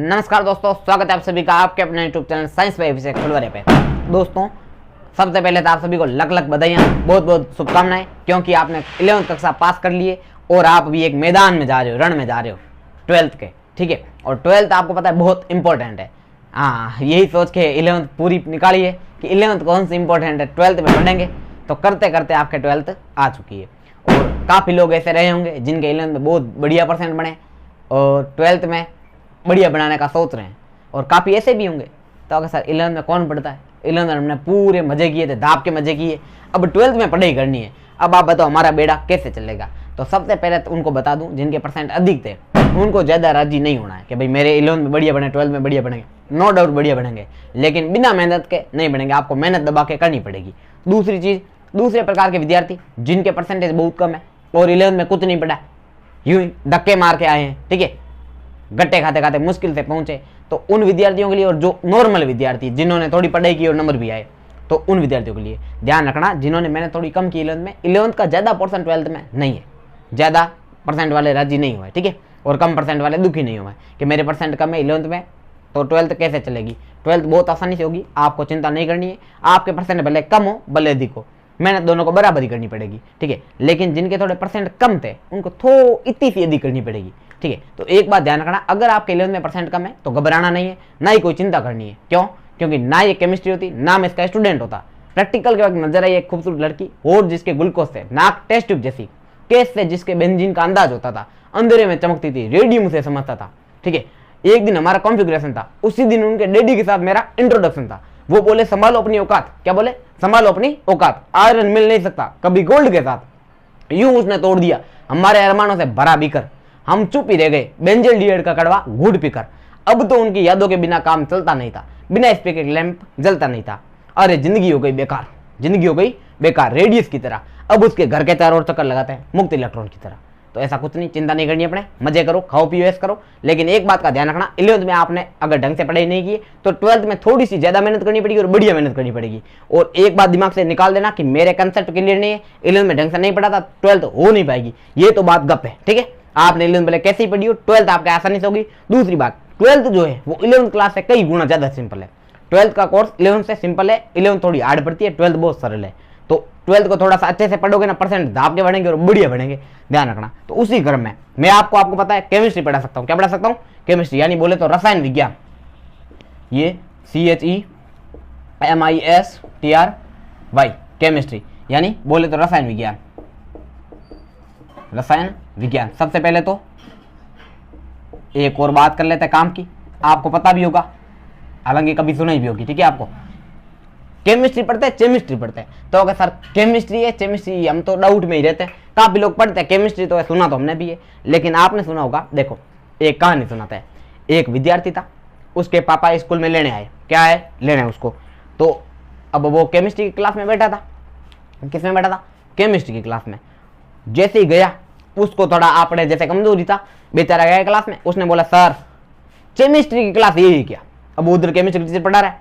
नमस्कार दोस्तों, स्वागत है आप सभी का आपके अपने यूट्यूब चैनल साइंस बाय अभिषेक फुलवारे पे। दोस्तों, सबसे पहले तो आप सभी को लख लख बधाइयाँ, बहुत बहुत शुभकामनाएं, क्योंकि आपने 11वीं कक्षा पास कर लिए और आप भी एक मैदान में जा रहे हो, रण में जा रहे हो 12th के। ठीक है, और 12th आपको पता है बहुत इंपॉर्टेंट है। हाँ, यही सोच के 11th पूरी निकाली है कि 11th कौन सी इंपॉर्टेंट है, 12th में पढ़ेंगे। तो करते करते आपके 12th आ चुकी है और काफ़ी लोग ऐसे रहे होंगे जिनके 11th में बहुत बढ़िया परसेंट बने और 12th में बढ़िया बनाने का सोच रहे हैं, और काफ़ी ऐसे भी होंगे। तो अगर सर 11th में कौन पढ़ता है, 11th में हमने पूरे मज़े किए थे, दाब के मज़े किए, अब 12th में पढ़ाई करनी है। अब आप बताओ हमारा बेड़ा कैसे चलेगा। तो सबसे पहले तो उनको बता दूं जिनके परसेंट अधिक थे, उनको ज़्यादा राजी नहीं होना है कि भाई मेरे 11th में बढ़िया बने, 12th में बढ़िया बनेंगे। नो डाउट बढ़िया बनेंगे, लेकिन बिना मेहनत के नहीं बनेंगे, आपको मेहनत दबा के करनी पड़ेगी। दूसरी चीज़, दूसरे प्रकार के विद्यार्थी जिनके परसेंटेज बहुत कम है और 11th में कुछ नहीं पढ़ा, यूं ही धक्के मार के आए हैं, ठीक है, गट्टे खाते खाते मुश्किल से पहुंचे, तो उन विद्यार्थियों के लिए, और जो नॉर्मल विद्यार्थी जिन्होंने थोड़ी पढ़ाई की और नंबर भी आए, तो उन विद्यार्थियों के लिए ध्यान रखना जिन्होंने मैंने थोड़ी कम की 11th में। 11th का ज़्यादा परसेंट 12th में नहीं है, ज़्यादा परसेंट वाले राजी नहीं हुए, ठीक है, और कम परसेंट वाले दुखी नहीं हुए कि मेरे परसेंट कम है 11th में, तो 12th कैसे चलेगी। 12th बहुत आसानी से होगी, आपको चिंता नहीं करनी है। आपके परसेंट भले कम हो भले अधिक हो, मेहनत दोनों को बराबरी करनी पड़ेगी, ठीक है। लेकिन जिनके थोड़े परसेंट कम थे उनको इतनी सी अधिक करनी पड़ेगी, ठीक है। तो एक बात ध्यान रखना, अगर आपके 11th में परसेंट कम है तो घबराना नहीं है, ना ही कोई चिंता करनी है। क्यों? क्योंकि ना ये केमिस्ट्री होती, ना मैं इसका स्टूडेंट होता। प्रैक्टिकल के वक्त नजर आई एक खूबसूरत लड़की, और जिसके ग्लूकोज से नाक टेस्ट ट्यूब जैसी, केस से जिसके बेंजीन का अंदाज होता था, अंधेरे में चमकती थी, रेडियम से समझता था, ठीक है। एक दिन हमारा कॉन्फ़िगरेशन था, उसी दिन उनके डैडी के साथ मेरा इंट्रोडक्शन था। वो बोले संभालो अपनी औकात। क्या बोले? संभालो अपनी औकात, आयरन मिल नहीं सकता कभी गोल्ड के साथ। यूं उसने तोड़ दिया हमारे अरमानों से भरा बीकर। हम चुप ही रह गए, बेंजल डिएड का कड़वा घूट पीकर। अब तो उनकी यादों के बिना काम चलता नहीं था, बिना स्पीकर लैंप जलता नहीं था। अरे जिंदगी हो गई बेकार, जिंदगी हो गई बेकार, रेडियस की तरह। अब उसके घर के चारों ओर चक्कर लगाते हैं मुक्त इलेक्ट्रॉन की तरह। तो ऐसा कुछ नहीं, चिंता नहीं करनी, अपने मजे करो, खाओ पियो ऐश करो। लेकिन एक बात का ध्यान रखना, 11th में आपने अगर ढंग से पढ़ाई नहीं की तो 12th में थोड़ी सी ज्यादा मेहनत करनी पड़ेगी और बढ़िया मेहनत करनी पड़ेगी। और एक बात दिमाग से निकाल देना कि मेरे कंसेप्ट क्लियर नहीं है, 11th में ढंग से नहीं पढ़ा था, 12th हो नहीं पाएगी, ये तो बात गप है, ठीक है। आपने 11th पहले कैसे ही पढ़ी हो, 12th आपके आसानी से होगी। दूसरी बात, 12th जो है वो 11th क्लास से कई गुना ज्यादा सिंपल है। 12th का कोर्स 11th से सिंपल है, 11th थोड़ी हार्ड पड़ती है, 12th बहुत सरल है। तो 12th को थोड़ा सा अच्छे से पढ़ोगे ना, परसेंट दाब के बढ़ेंगे और बढ़िया बढ़ेंगे, ध्यान रखना। तो उसी क्रम में मैं आपको पता है केमिस्ट्री पढ़ा सकता हूँ। क्या पढ़ा सकता हूँ? केमिस्ट्री, यानी बोले तो रसायन विज्ञान। ये CHEMISTRY केमिस्ट्री, यानी बोले तो रसायन विज्ञान। रसायन विज्ञान। सबसे पहले तो एक और बात कर लेते हैं काम की, आपको पता भी होगा, हालांकि कभी सुनाई भी होगी, ठीक है। आपको केमिस्ट्री पढ़ते हैं, केमिस्ट्री पढ़ते हैं, तो अगर सर केमिस्ट्री है, केमिस्ट्री, हम तो डाउट में ही रहते हैं। काफी लोग पढ़ते हैं केमिस्ट्री, तो सुना तो हमने भी है, लेकिन आपने सुना होगा। देखो, एक कहानी सुनाता है। एक विद्यार्थी था, उसके पापा स्कूल में लेने आए। क्या है? लेने उसको। तो अब वो केमिस्ट्री की क्लास में बैठा था। किस में बैठा था? केमिस्ट्री की क्लास में। जैसे ही गया, उसको थोड़ा आपने जैसे कमजोरी था, बेचारा गया क्लास में, उसने बोला सर केमिस्ट्री की क्लास यही क्या। अब उधर केमिस्ट्री टीचर पढ़ा रहा है,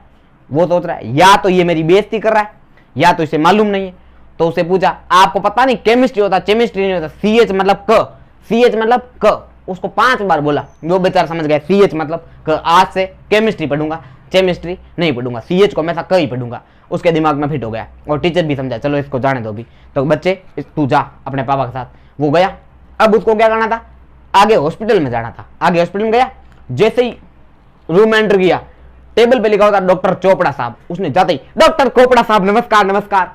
वो सोच रहा है या तो ये मेरी बेइज्जती कर रहा है या तो इसे मालूम नहीं है। तो उसे पूछा आपको पता नहीं केमिस्ट्री होता, केमिस्ट्री नहीं होता, CH मतलब क, CH मतलब क। उसको 5 बार बोला, वो बेचारा समझ गया CH मतलब क, आज से केमिस्ट्री पढ़ूंगा, केमिस्ट्री नहीं पढ़ूंगा, CH को हमेशा क ही पढ़ूंगा। उसके दिमाग में फिट हो गया और टीचर भी समझा चलो इसको जाने दो भी। तो बच्चे तू जा अपने पापा के साथ। वो गया। अब उसको क्या करना था? आगे हॉस्पिटल में जाना था। आगे हॉस्पिटल में गया, जैसे ही रूम एंटर किया, टेबल पे लिखा होता डॉक्टर चोपड़ा साहब। उसने जाते ही डॉक्टर कोपड़ा साहब नमस्कार नमस्कार।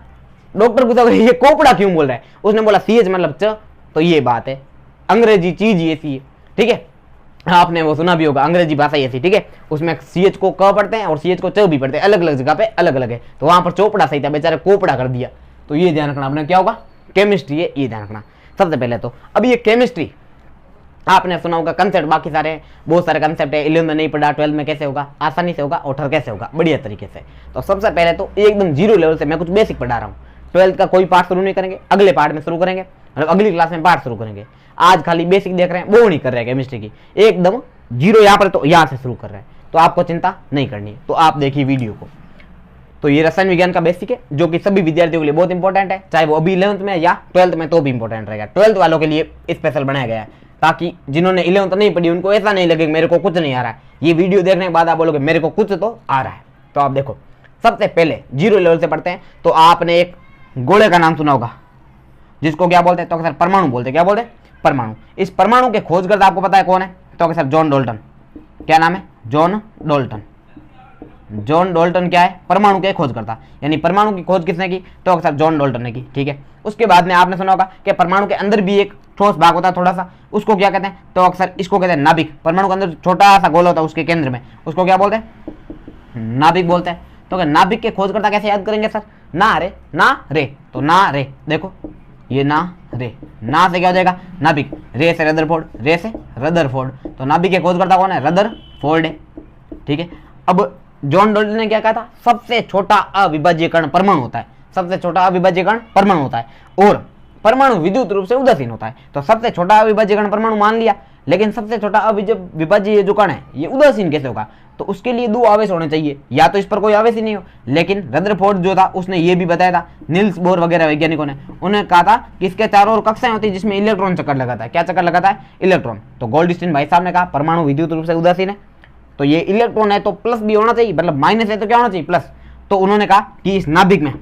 डॉक्टर पूछा ये कोपड़ा क्यों बोल रहा है? उसने बोला CH मतलब च। तो ये बात है, अंग्रेजी चीज ऐसी है, ठीक है। आपने वो सुना भी होगा, अंग्रेजी भाषा ऐसी, ठीक है। उसमें CH को क पढ़ते हैं और CH को च भी पढ़ते हैं, अलग अलग जगह पे अलग अलग है। तो वहां पर चोपड़ा सही था, बेचारे कोपड़ा कर दिया। तो ये ध्यान रखना आपने, क्या होगा? केमिस्ट्री है, ये ध्यान रखना सबसे पहले। तो अब ये केमिस्ट्री आपने सुना होगा, कंसेप्ट बाकी सारे बहुत सारे कंसेप्ट है। 11th में नहीं पढ़ा, 12th में कैसे होगा? आसानी से होगा। और कैसे होगा? बढ़िया तरीके से। तो सबसे पहले तो एकदम जीरो लेवल से मैं कुछ बेसिक पढ़ा रहा हूँ। 12th का कोई पार्ट शुरू नहीं करेंगे, अगले पार्ट में शुरू करेंगे, मतलब अगली क्लास में पार्ट शुरू करेंगे। आज खाली बेसिक देख रहे हैं, वो नहीं कर रहे हैं केमिस्ट्री की, एकदम जीरो यहाँ पर, तो यहाँ से शुरू कर रहे हैं। तो आपको चिंता नहीं करनी है, तो आप देखिए वीडियो को। तो ये रसायन विज्ञान का बेसिक है, जो कि सभी विद्यार्थियों के लिए बहुत इंपॉर्टेंट है, चाहे वो अभी 11th में या 12th में, तो भी इंपॉर्टेंट रहेगा। 12th वालों के लिए स्पेशल बनाया गया है, ताकि जिन्होंने 11th नहीं पढ़ी उनको ऐसा नहीं लगे मेरे को कुछ नहीं आ रहा है। ये वीडियो देखने के बाद आप बोलोगे मेरे को कुछ तो आ रहा है। तो आप देखो, सबसे पहले 0 लेवल से पढ़ते हैं। तो आपने एक गोले का नाम सुना होगा जिसको क्या बोलते हैं, तो सर परमाणु बोलते हैं। क्या बोलते हैं? परमाणु। इस परमाणु के खोजकर्ता आपको पता है कौन है? तो सर जॉन डाल्टन। क्या नाम है? John Dalton. जॉन डाल्टन क्या है? परमाणु के खोजकर्ता, यानी परमाणु की खोज किसने की? तो अक्सर जॉन डाल्टन ने की। ठीक है। उसके बाद में आपने सुना होगा कि परमाणु के अंदर भी एक ठोस भाग होता है थोड़ा सा, उसको क्या कहते हैं? तो अक्सर इसको कहते हैं नाभिक। परमाणु के अंदर छोटा सा गोला होता है उसके केंद्र में, उसको क्या बोलते हैं? नाभिक बोलते हैं। तो नाभिक के खोजकर्ता कैसे याद करेंगे सर? ना रे, ना रे। तो ना रे, देखो ये ना रे, ना से क्या हो जाएगा? नाभिक, रे से रदरफोर्ड, रे से रदरफोर्ड। तो नाभिक के खोजकर्ता कौन है? रदरफोर्ड है। ठीक है। अब जॉन डाल्टन ने क्या कहा था? सबसे छोटा अविभाज्य कण परमाणु होता है। सबसे छोटा अविभाज्य कण परमाणु होता है और परमाणु विद्युत रूप से उदासीन होता है। तो सबसे छोटा अविभाज्य कण परमाणु मान लिया, लेकिन सबसे छोटा अविभाज्य जो कण है ये उदासीन कैसे होगा? तो उसके लिए 2 आवेश होने चाहिए, या तो इस पर कोई आवेश ही नहीं हो। लेकिन रदरफोर्ड जो था उसने ये भी बताया था, नील्स बोर वगैरह वैज्ञानिकों ने, उन्हें कहा था कि इसके चारों ओर कक्षाएं होती है जिसमें इलेक्ट्रॉन चक्कर लगाता है। क्या चक्कर लगाता है? इलेक्ट्रॉन। तो गोल्डस्टीन भाई साहब ने कहा परमाणु विद्युत रूप से उदासीन है, तो ये इलेक्ट्रॉन है तो प्लस भी होना चाहिए, मतलब माइनस है तो क्या होना चाहिए? प्लस। तो उन्होंने कहा कि इस नाभिक में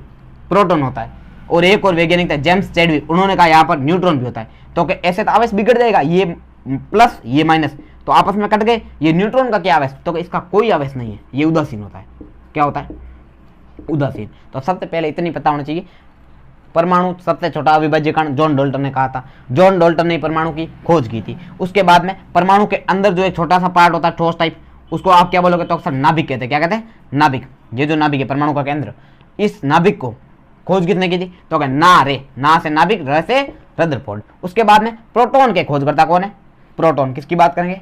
प्रोटॉन होता है। और एक और वैज्ञानिक था जेम्स चैडविक, उन्होंने कहा यहाँ पर न्यूट्रॉन भी होता है। तो ऐसे तो आवेश बिगड़ जाएगा, ये प्लस ये माइनस तो आपस में कट गए। ये न्यूट्रॉन का क्या आवेश? तो इसका कोई आवेश नहीं है, ये उदासीन होता है। क्या होता है? उदासीन। तो सबसे पहले इतनी पता होना चाहिए, परमाणु सबसे छोटा अविभाज्य कण जॉन डाल्टन ने कहा था। जॉन डाल्टन ने परमाणु की खोज की थी। उसके बाद में परमाणु के अंदर जो एक छोटा सा पार्ट होता है ठोस टाइप, उसको आप क्या बोलोगे? तो अक्सर नाभिक कहते हैं। क्या कहते हैं? नाभिक। ये जो नाभिक है परमाणु का केंद्र, इस नाभिक को खोज किसने की थी? तो ना रे, ना से नाभिक, र से रदरफोर्ड। उसके बाद में प्रोटॉन के खोजकर्ता कौन है? प्रोटॉन। किसकी बात करेंगे?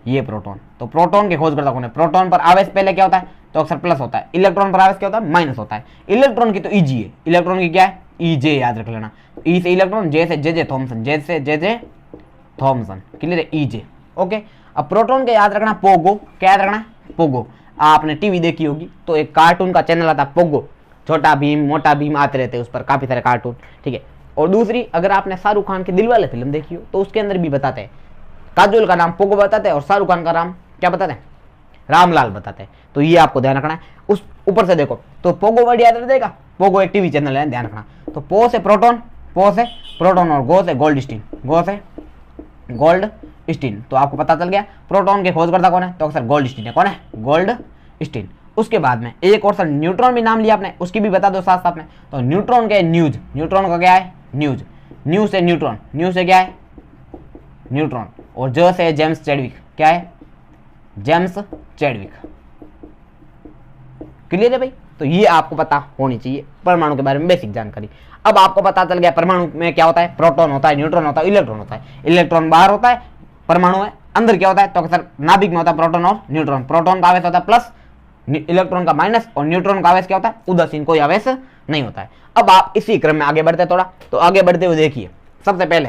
ये प्रोटॉन। तो प्रोटॉन के खोजकर्ता कौन है? प्रोटॉन पर आवेश पहले क्या होता है? तो अक्सर प्लस होता है। इलेक्ट्रॉन पर आवेश क्या होता है? माइनस होता है। इलेक्ट्रॉन की तो ईजी है, इलेक्ट्रॉन की क्या है? ईजे, याद रख लेना। ई से इलेक्ट्रॉन, जे से जे थॉमसन, जे से जे थॉमसन। क्लियर है? ईजे। ओके। अब प्रोटॉन के याद रखना पोगो। क्या याद रखना है? पोगो। आपने टीवी देखी होगी तो एक कार्टून का चैनल आता पोगो, छोटा भीम, मोटा भीम आते रहते हैं उस पर काफी सारे कार्टून। ठीक है। और दूसरी, अगर आपने शाहरुख खान की दिलवाले फिल्म देखी हो तो उसके अंदर भी बताते हैं, काजोल का नाम पोगो बताते हैं और शाहरुख खान का नाम क्या बताते हैं? रामलाल बताते हैं। तो ये आपको ध्यान रखना है। उस ऊपर से देखो तो पोगो वर्ड याद रखेगा। पोगो एक टीवी चैनल है, ध्यान रखना। तो पो से प्रोटॉन, पो से प्रोटॉन और गो से गोल्डस्टीन, गो से गोल्डस्टीन। तो आपको पता चल गया प्रोटॉन के खोजकर्ता कौन है? तो अक्सर गोल्डस्टीन है। कौन है? गोल्डस्टीन। उसके बाद में एक और सर न्यूट्रॉन भी नाम लिया आपने, उसकी भी बता दो साथ साथ में। तो न्यूट्रॉन क्या है? न्यूज। न्यूट्रॉन का क्या है? न्यूज। न्यू से न्यूट्रॉन, न्यू से क्या है? न्यूट्रॉन। और जो से जेम्स चैडविक। क्या है? James Chadwick. क्लियर है भाई? तो ये आपको पता होनी चाहिए परमाणु के बारे में बेसिक जानकारी। अब आपको पता चल गया परमाणु में क्या होता है? प्रोटॉन होता है, न्यूट्रॉन होता है, इलेक्ट्रॉन होता है। इलेक्ट्रॉन बाहर होता है, परमाणु में अंदर क्या होता है? तो अक्सर नाभिक में होता है प्रोटॉन और न्यूट्रॉन। प्रोटॉन का आवेश होता है प्लस, इलेक्ट्रॉन का माइनस, और न्यूट्रॉन का आवेश क्या होता है? उदासीन, कोई आवेश नहीं होता है। अब आप इसी क्रम में आगे बढ़ते थोड़ा, तो आगे बढ़ते हुए देखिए, सबसे पहले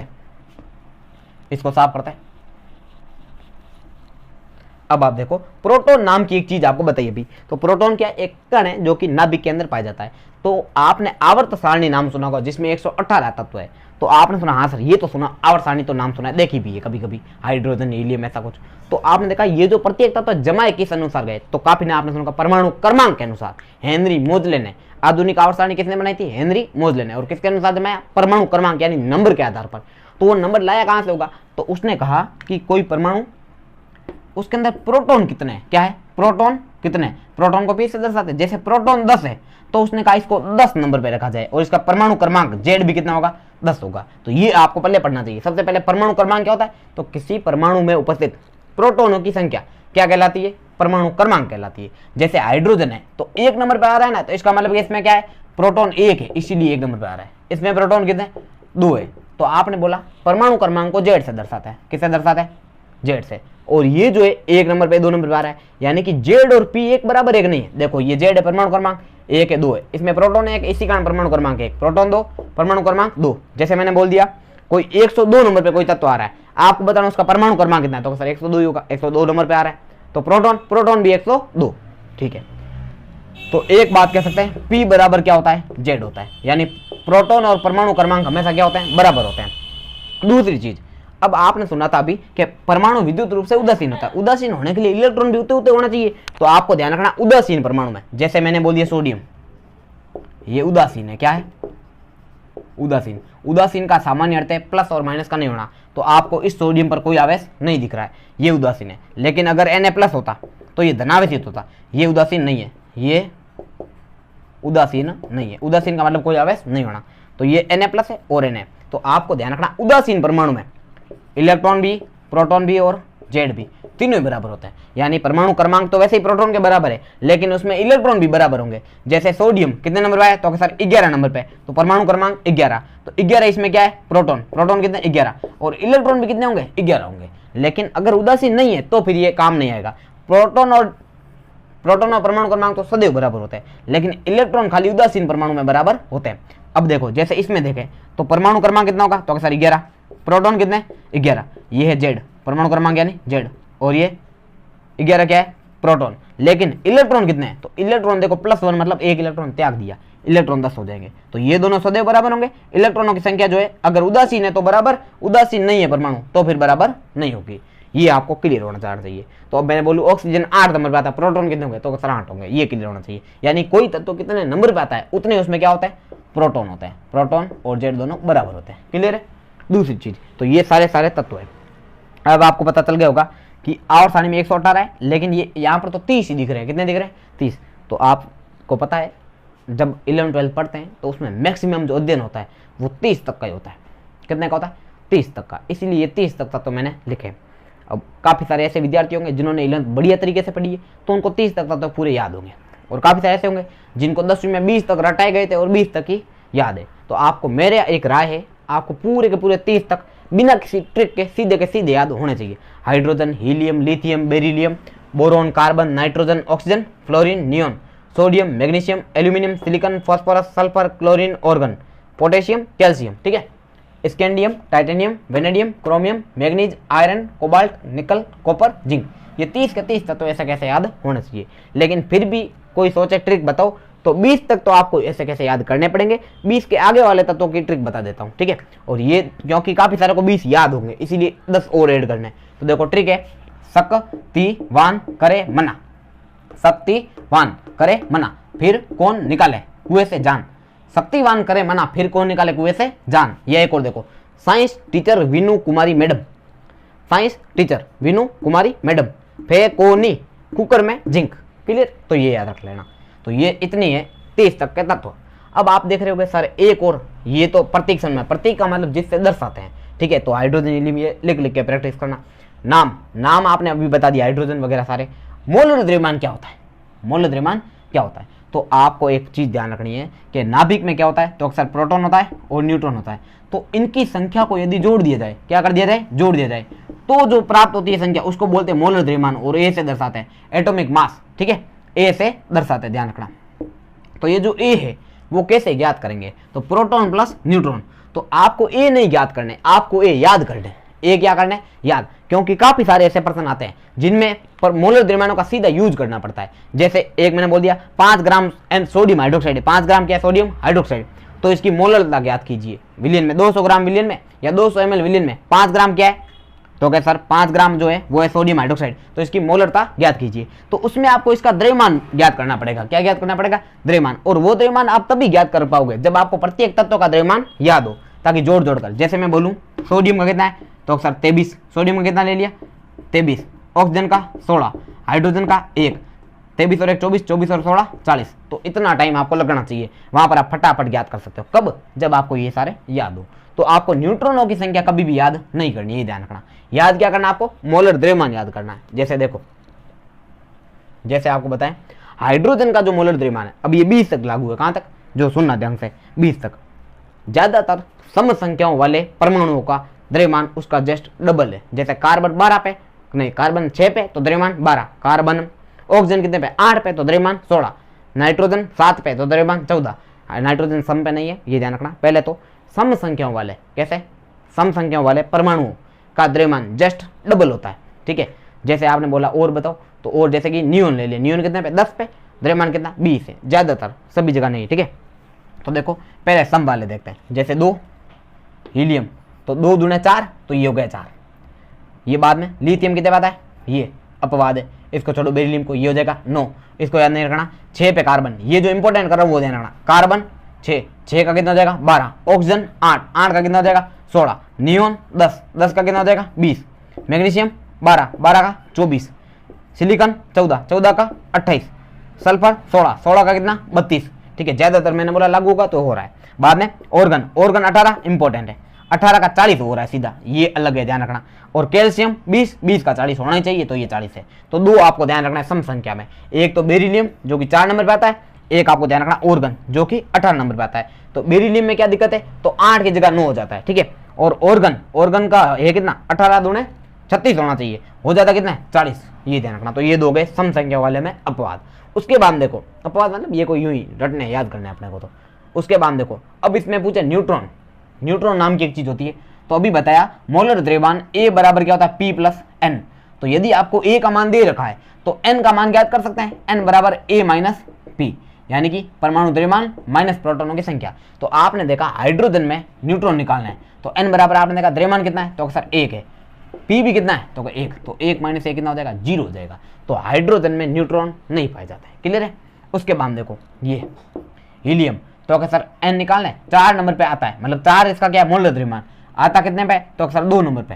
इसको साफ करते हैं। अब आप देखो प्रोटॉन नाम की एक चीज आपको बताइए अभी। तो प्रोटॉन क्या? एक कण है जो कि नाभिक के अंदर पाया जाता है। तो आपने आवर्त सारणी नाम सुना होगा जिसमें 118 तत्व है। तो आपने सुना, हाँ सर ये तो सुना, आवर्त सारणी तो नाम सुना है, देखी भी है कभी कभी, हाइड्रोजन, हीलियम, ऐसा कुछ। तो आपने देखा ये जो प्रत्येक तत्व जमाए किस अनुसार गए? तो काफी ने आपने सुना परमाणु क्रमांक के अनुसार। हेनरी मोजले ने आधुनिक आवर्त सारणी किसने बनाई थी? हेनरी मोजले ने। और किसके अनुसार जमाया? परमाणु क्रमांक, यानी नंबर के आधार पर। तो वो नंबर लाया कहां से होगा? तो उसने कहा कि कोई परमाणु, उसके अंदर प्रोटॉन कितने हैं? क्या है? प्रोटॉन कितने? प्रोटॉन को पी से दर्शाते हैं। जैसे प्रोटॉन 10 है तो उसने कहा इसको 10 नंबर पे रखा जाए, और इसका परमाणु क्रमांक जेड भी कितना होगा? 10 होगा। तो ये आपको पहले पढ़ना चाहिए। सबसे पहले परमाणु क्रमांक क्या होता है? तो किसी परमाणु में उपस्थित प्रोटॉनों की संख्या क्या कहलाती है? परमाणु क्रमांक कहलाती है। जैसे हाइड्रोजन है तो 1 नंबर पे आ रहा है ना, तो इसका मतलब इसमें क्या है? प्रोटॉन 1 है, इसीलिए 1 नंबर पे आ रहा है। इसमें प्रोटॉन कितने? 2 है। तो आपने बोला परमाणु क्रमांक को जेड से दर्शाता है। किससे दर्शाता है? जेड से। और ये जो है 1 नंबर पे 2 नंबर पे आ रहा है, यानी कि जेड और पी एक बराबर एक नहीं है। देखो ये जेड है, परमाणु क्रमांक 1 है, 2 है, इसमें प्रोटॉन 1, इसी कारण परमाणु क्रमांक 1, प्रोटॉन 2, परमाणु क्रमांक 2। जैसे मैंने बोल दिया कोई 102 नंबर पे कोई तत्व आ रहा है, आपको बताना उसका परमाणु क्रमांक कितना है? तो सर 102 ही होगा, 102 नंबर पे आ रहा है। तो प्रोटॉन भी 102। ठीक है। तो एक बात कह सकते हैं, पी बराबर क्या होता है? जेड होता है, यानी प्रोटॉन और परमाणु क्रमांक हमेशा क्या होते हैं? बराबर होते हैं। दूसरी चीज, अब आपने सुना था अभी कि परमाणु विद्युत रूप से उदासीन होता है, उदासीन होने के लिए इलेक्ट्रॉन भी उतने उतने होना चाहिए। तो आपको ध्यान रखना उदासीन परमाणु में, जैसे मैंने बोल दिया सोडियम, ये उदासीन है। क्या है? उदासीन। उदासीन का सामान्य अर्थ है प्लस और माइनस का नहीं होना। तो आपको इस सोडियम पर कोई आवेश नहीं दिख रहा है, ये उदासीन है। लेकिन अगर Na+ होता तो ये धनावेशित होता, ये उदासीन नहीं है, ये उदासीन नहीं है। उदासीन का मतलब कोई आवेश नहीं होना। तो ये Na+ है और Na। तो आपको ध्यान रखना उदासीन परमाणु में इलेक्ट्रॉन भी, प्रोटॉन भी और जेड भी तीनों ही बराबर होते हैं। यानी परमाणु क्रमांक तो वैसे ही प्रोटॉन के बराबर है, लेकिन उसमें इलेक्ट्रॉन भी बराबर होंगे। जैसे सोडियम कितने नंबर पे है? तो सर 11 नंबर पे, तो परमाणु क्रमांक 11। तो 11 इसमें क्या है? प्रोटॉन। प्रोटॉन कितने? 11। और इलेक्ट्रॉन भी कितने होंगे? 11 होंगे। लेकिन अगर उदासीन नहीं है तो फिर ये काम नहीं आएगा। प्रोटॉन और परमाणु क्रमांक तो सदैव बराबर होते हैं, लेकिन इलेक्ट्रॉन खाली उदासीन परमाणु में बराबर होते हैं। अब देखो, जैसे इसमें देखें तो परमाणु क्रमांक कितना होगा? तो सर 11। प्रोटॉन कितने? 11। ये है जेड, परमाणु क्रमांक यानी जेड, और ये 11 क्या है? प्रोटॉन। लेकिन इलेक्ट्रॉन कितने हैं? तो इलेक्ट्रॉन देखो +1 मतलब एक इलेक्ट्रॉन त्याग दिया, इलेक्ट्रॉन 10 हो जाएंगे। तो ये दोनों सदैव बराबर होंगे। इलेक्ट्रॉनों की संख्या जो है अगर उदासीन है तो बराबर, उदासीन नहीं है परमाणु तो फिर बराबर नहीं होगी। ये आपको क्लियर होना चाहिए। तो अब मैंने बोलूँ ऑक्सीजन 8 नंबर पे आता है, प्रोटॉन कितने होंगे? तो 8 होंगे। ये क्लियर होना चाहिए। यानी कोई तत्व कितने नंबर पे आता है उतने उसमें क्या होता है? प्रोटॉन होता है। प्रोटॉन और जेड दोनों बराबर होते हैं। क्लियर है? दूसरी चीज, तो ये सारे तत्व है। अब आपको पता चल गया होगा कि आवर सारणी में 118 है, लेकिन ये यहाँ पर तो 30 ही दिख रहे हैं। कितने दिख रहे हैं? 30। तो आपको पता है जब 11-12 पढ़ते हैं तो उसमें मैक्सिमम जो अध्ययन होता है वो 30 तक का ही होता है। कितने का होता है? 30 तक का। इसीलिए ये 30 तक तो मैंने लिखे। अब काफ़ी सारे ऐसे विद्यार्थी होंगे जिन्होंने 11th बढ़िया तरीके से पढ़ी है तो उनको 30 तक तो पूरे याद होंगे, और काफ़ी सारे ऐसे होंगे जिनको 10वीं में 20 तक रटाए गए थे और 20 तक ही याद है। तो आपको मेरे एक राय है, आपको पूरे के पूरे 30 तक बिना किसी ट्रिक के सीधे याद होने चाहिए। Hydrogen, helium, lithium, beryllium, boron, carbon, nitrogen, oxygen, fluorine, neon, sodium, magnesium, aluminium, silicon, phosphorus, sulphur, chlorine, organ, potassium, calcium. ठीक है? Scandium, titanium, vanadium, chromium, manganese, iron, cobalt, निकल, कॉपर, जिंक। ये 30 के 30 तत्व ऐसा कैसे याद होना चाहिए। लेकिन फिर भी कोई सोचे ट्रिक बताओ, तो 20 तक तो आपको ऐसे कैसे याद करने पड़ेंगे। 20 के आगे वाले तत्वों की ट्रिक बता देता हूँ। ठीक है? और ये क्योंकि काफी सारे को 20 याद होंगे इसीलिए 10 और ऐड करने। तो देखो ट्रिक है, शक्तिवान करे मना, शक्तिवान करे मना, फिर कौन निकाले कुएं से जान। शक्तिवान करे मना, फिर कौन निकाले कुएं से जान। ये एक और देखो, साइंस टीचर वीनू कुमारी मैडम, साइंस टीचर वीनू कुमारी मैडम, फेकोनी कुकर में जिंक। क्लियर? तो ये याद रख लेना। तो ये इतनी है 30 तक के तत्व। अब आप देख रहे होगे सर एक और, ये तो प्रतीक समय, प्रतीक का मतलब जिससे दर्शाते हैं। ठीक है? तो हाइड्रोजन हीलियम ये लिख के प्रैक्टिस करना। नाम आपने अभी बता दिया, हाइड्रोजन वगैरह सारे। मोलर द्रव्यमान क्या होता है? मोलर द्रव्यमान क्या होता है? तो आपको एक चीज ध्यान रखनी है कि नाभिक में क्या होता है? तो अक्सर प्रोटॉन होता है और न्यूट्रॉन होता है। तो इनकी संख्या को यदि जोड़ दिया जाए, क्या कर दिया जाए? जोड़ दिया जाए, तो जो प्राप्त होती है संख्या उसको बोलते हैं मोलर द्रव्यमान, और ए से दर्शाते हैं एटॉमिक मास। ठीक है? ए से दर्शाते हैं, ध्यान रखना। तो ये जो ए है वो कैसे ज्ञात करेंगे? तो प्रोटॉन प्लस न्यूट्रॉन। तो आपको ए नहीं ज्ञात करने, आपको ए याद करने। ए क्या करने? याद। क्योंकि काफी सारे ऐसे प्रश्न आते हैं जिनमें पर मोलर द्रव्यमानों का सीधा यूज करना पड़ता है। जैसे एक मैंने बोल दिया 5 ग्राम सोडियम हाइड्रोक्साइड है, 5 ग्राम क्या है? Sodium hydroxide. तो इसकी मोलरता ज्ञात कीजिए विलियन में, 200 ग्राम विलियन में या 200 ml विलियन में 5 ग्राम क्या है? तो क्या सर 5 ग्राम जो है वो है सोडियम हाइड्रोक्साइड। तो इसकी मोलरता ज्ञात कीजिए। तो उसमें आपको इसका द्रव्यमान ज्ञात करना पड़ेगा। क्या ज्ञात करना पड़ेगा? द्रव्यमान। और वो द्रव्यमान आप तभी ज्ञात कर पाओगे जब आपको प्रत्येक तत्व का द्रव्यमान याद हो, ताकि जोड़ कर। जैसे मैं बोलूँ सोडियम का कितना है? तो सर 23। सोडियम का कितना ले लिया? 23। ऑक्सीजन का 16, हाइड्रोजन का 1, 23 और 1 24, 24 और 16 40। तो इतना टाइम आपको लगना चाहिए, वहां पर आप फटाफट ज्ञात कर सकते हो। कब? जब आपको ये सारे याद हो। तो आपको न्यूट्रॉनों की संख्या कभी भी याद नहीं करनी, ये ध्यान रखना। याद क्या करना? आपको मोलर द्रव्यमान याद करना है। जैसे देखो, जैसे आपको बताएं हाइड्रोजन का जो मोलर द्रव्यमान है, अब ये 20 तक लागू है। कहां तक? जो सुनना ध्यान से, 20 तक। ज्यादातर सम संख्याओं वाले परमाणुओं का द्रव्यमान उसका जस्ट डबल है। जैसे कार्बन 12 पे, नहीं कार्बन 6 पे तो द्रव्यमान 12, कार्बन। ऑक्सीजन कितने पे? 8 पे तो द्रव्यमान 16, नाइट्रोजन 7 पे तो द्रव्यमान 14। नाइट्रोजन सम पे नहीं है, ये ध्यान रखना। पहले तो सम संख्याओं वाले, कैसे? सम संख्याओं वाले परमाणुओं का द्रव्यमान जस्ट डबल होता है। ठीक है? जैसे आपने बोला और बताओ, तो और जैसे कि नियोन ले लिया, नियोन कितने पे? 10 पे, द्रव्यमान कितना? 20 है। ज्यादातर सभी जगह नहीं। ठीक है? तो देखो पहले सम वाले देखते हैं। जैसे 2 हीलियम तो 2 दूने 4, तो ये हो गया 4। ये बाद में लिथियम कितने पाता है, ये अपवाद है, इसको छोड़ो बेरिलियम को, ये हो जाएगा 9, इसको याद नहीं रखना। 6 पे कार्बन, ये जो इंपॉर्टेंट कर रहा हूँ वो ध्यान रखना। कार्बन 6 का कितना हो जाएगा 12, ऑक्सीजन 8 का कितना हो जाएगा 16, नियोन 10 का कितना हो जाएगा 20, मैग्नीशियम 12 का 24, सिलिकॉन 14 का 28, सल्फर 16 का कितना 32। ठीक है, ज्यादातर मैंने बोला लागू का तो हो रहा है। बाद में ऑर्गन 18 इंपॉर्टेंट है, 18 का 40 हो रहा है सीधा, ये अलग है ध्यान रखना। और कैल्शियम 20 का 40 होना ही चाहिए, तो ये 40 है। तो 2 आपको ध्यान रखना है सम संख्या में, एक तो बेरिलियम जो कि 4 नंबर पे आता है, एक आपको ध्यान रखना ऑर्गन जो कि 18 नंबर पे आता है। तो बेरिलियम में क्या दिक्कत है, तो 8 की जगह 9 हो जाता है। ठीक है, और ऑर्गन का है कितना 18 दूने 36 होना चाहिए, हो जाता कितना है 40, ये ध्यान रखना। तो ये 2 गए सम संख्या वाले में अपवाद। उसके बाद देखो, अपवाद मतलब ये कोई यूं ही रटने याद करने अपने को। तो उसके बाद देखो, अब इसमें पूछे न्यूट्रॉन नाम की एक चीज होती है। तो अभी बताया मोलर द्रव्यमान A बराबर क्या होता है P + N। तो यदि आपको A का मान दे रखा है तो N का मान ज्ञात कर सकते हैं, N बराबर A - P, यानी कि परमाणु द्रव्यमान माइनस प्रोटॉनों की संख्या। तो आपने देखा हाइड्रोजन में न्यूट्रॉन निकालना है, तो N बराबर आपने देखा द्रव्यमान कितना है, तो सर 1 है, P भी कितना है तो 1, तो 1 - 1 कितना हो जाएगा 0 हो जाएगा। तो हाइड्रोजन में न्यूट्रॉन नहीं पाए जाते हैं, क्लियर है। उसके बाद देखो ये हीलियम, तो अगर सर N निकालना है 4 नंबर पे आता है, मतलब 4 इसका क्या मोलर द्रव्यमान आता कितने पे, तो अक्सर 2 नंबर पे,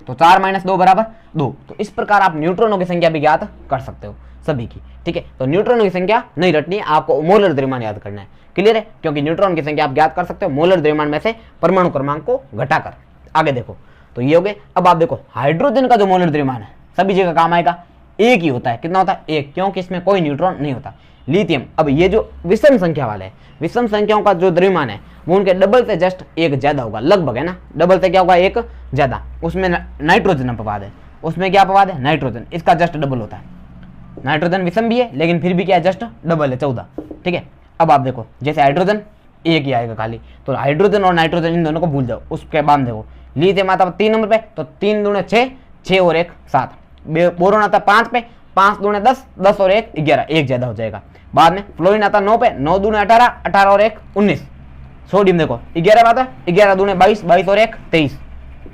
तो 4 - 2 बराबर 2। तो इस प्रकार आप न्यूट्रॉनों की संख्या भी ज्ञात कर सकते हो सभी की। ठीक है, तो न्यूट्रॉनों की संख्या नहीं रटनी है, आपको मोलर द्रव्यमान याद करना है, क्लियर है। क्योंकि न्यूट्रॉन की संख्या आप ज्ञात कर सकते हो मोलर द्रव्यमान में से परमाणु क्रमांक को घटाकर। आगे देखो, तो ये हो गए। अब आप देखो हाइड्रोजन का जो मोलर द्रव्यमान है सभी जगह काम आएगा, 1 ही होता है। कितना होता है 1, क्योंकि इसमें कोई न्यूट्रॉन नहीं होता। लिथियम, अब ये जो विषम संख्या वाले हैं, विषम संख्याओं का जो द्रव्यमान है वो उनके डबल से जस्ट 1 ज्यादा होगा, लगभग है ना, डबल से क्या होगा 1 ज्यादा। उसमें नाइट्रोजन अपवाद है, उसमें क्या अपवाद है नाइट्रोजन, इसका जस्ट डबल होता है। नाइट्रोजन विषम भी है लेकिन फिर भी क्या है जस्ट डबल है 14। ठीक है, अब आप देखो जैसे हाइड्रोजन 1 ही आएगा खाली, तो हाइड्रोजन और नाइट्रोजन इन दोनों को भूल जाओ। उसके बाद देखो लिथियम आता है 3 नंबर पे, तो 3 दूने 6, 6 और 1 7। बोरोन आता है 5 पे, 5 दूने 10, 10 और 1 11, 1 ज्यादा हो जाएगा। बाद में फ्लोरीन आता है 9 पे, 9 दूने 18, 18 और 1 19। सोडियम देखो 11 आता है, 11 दूने 22, 22 और 1 23।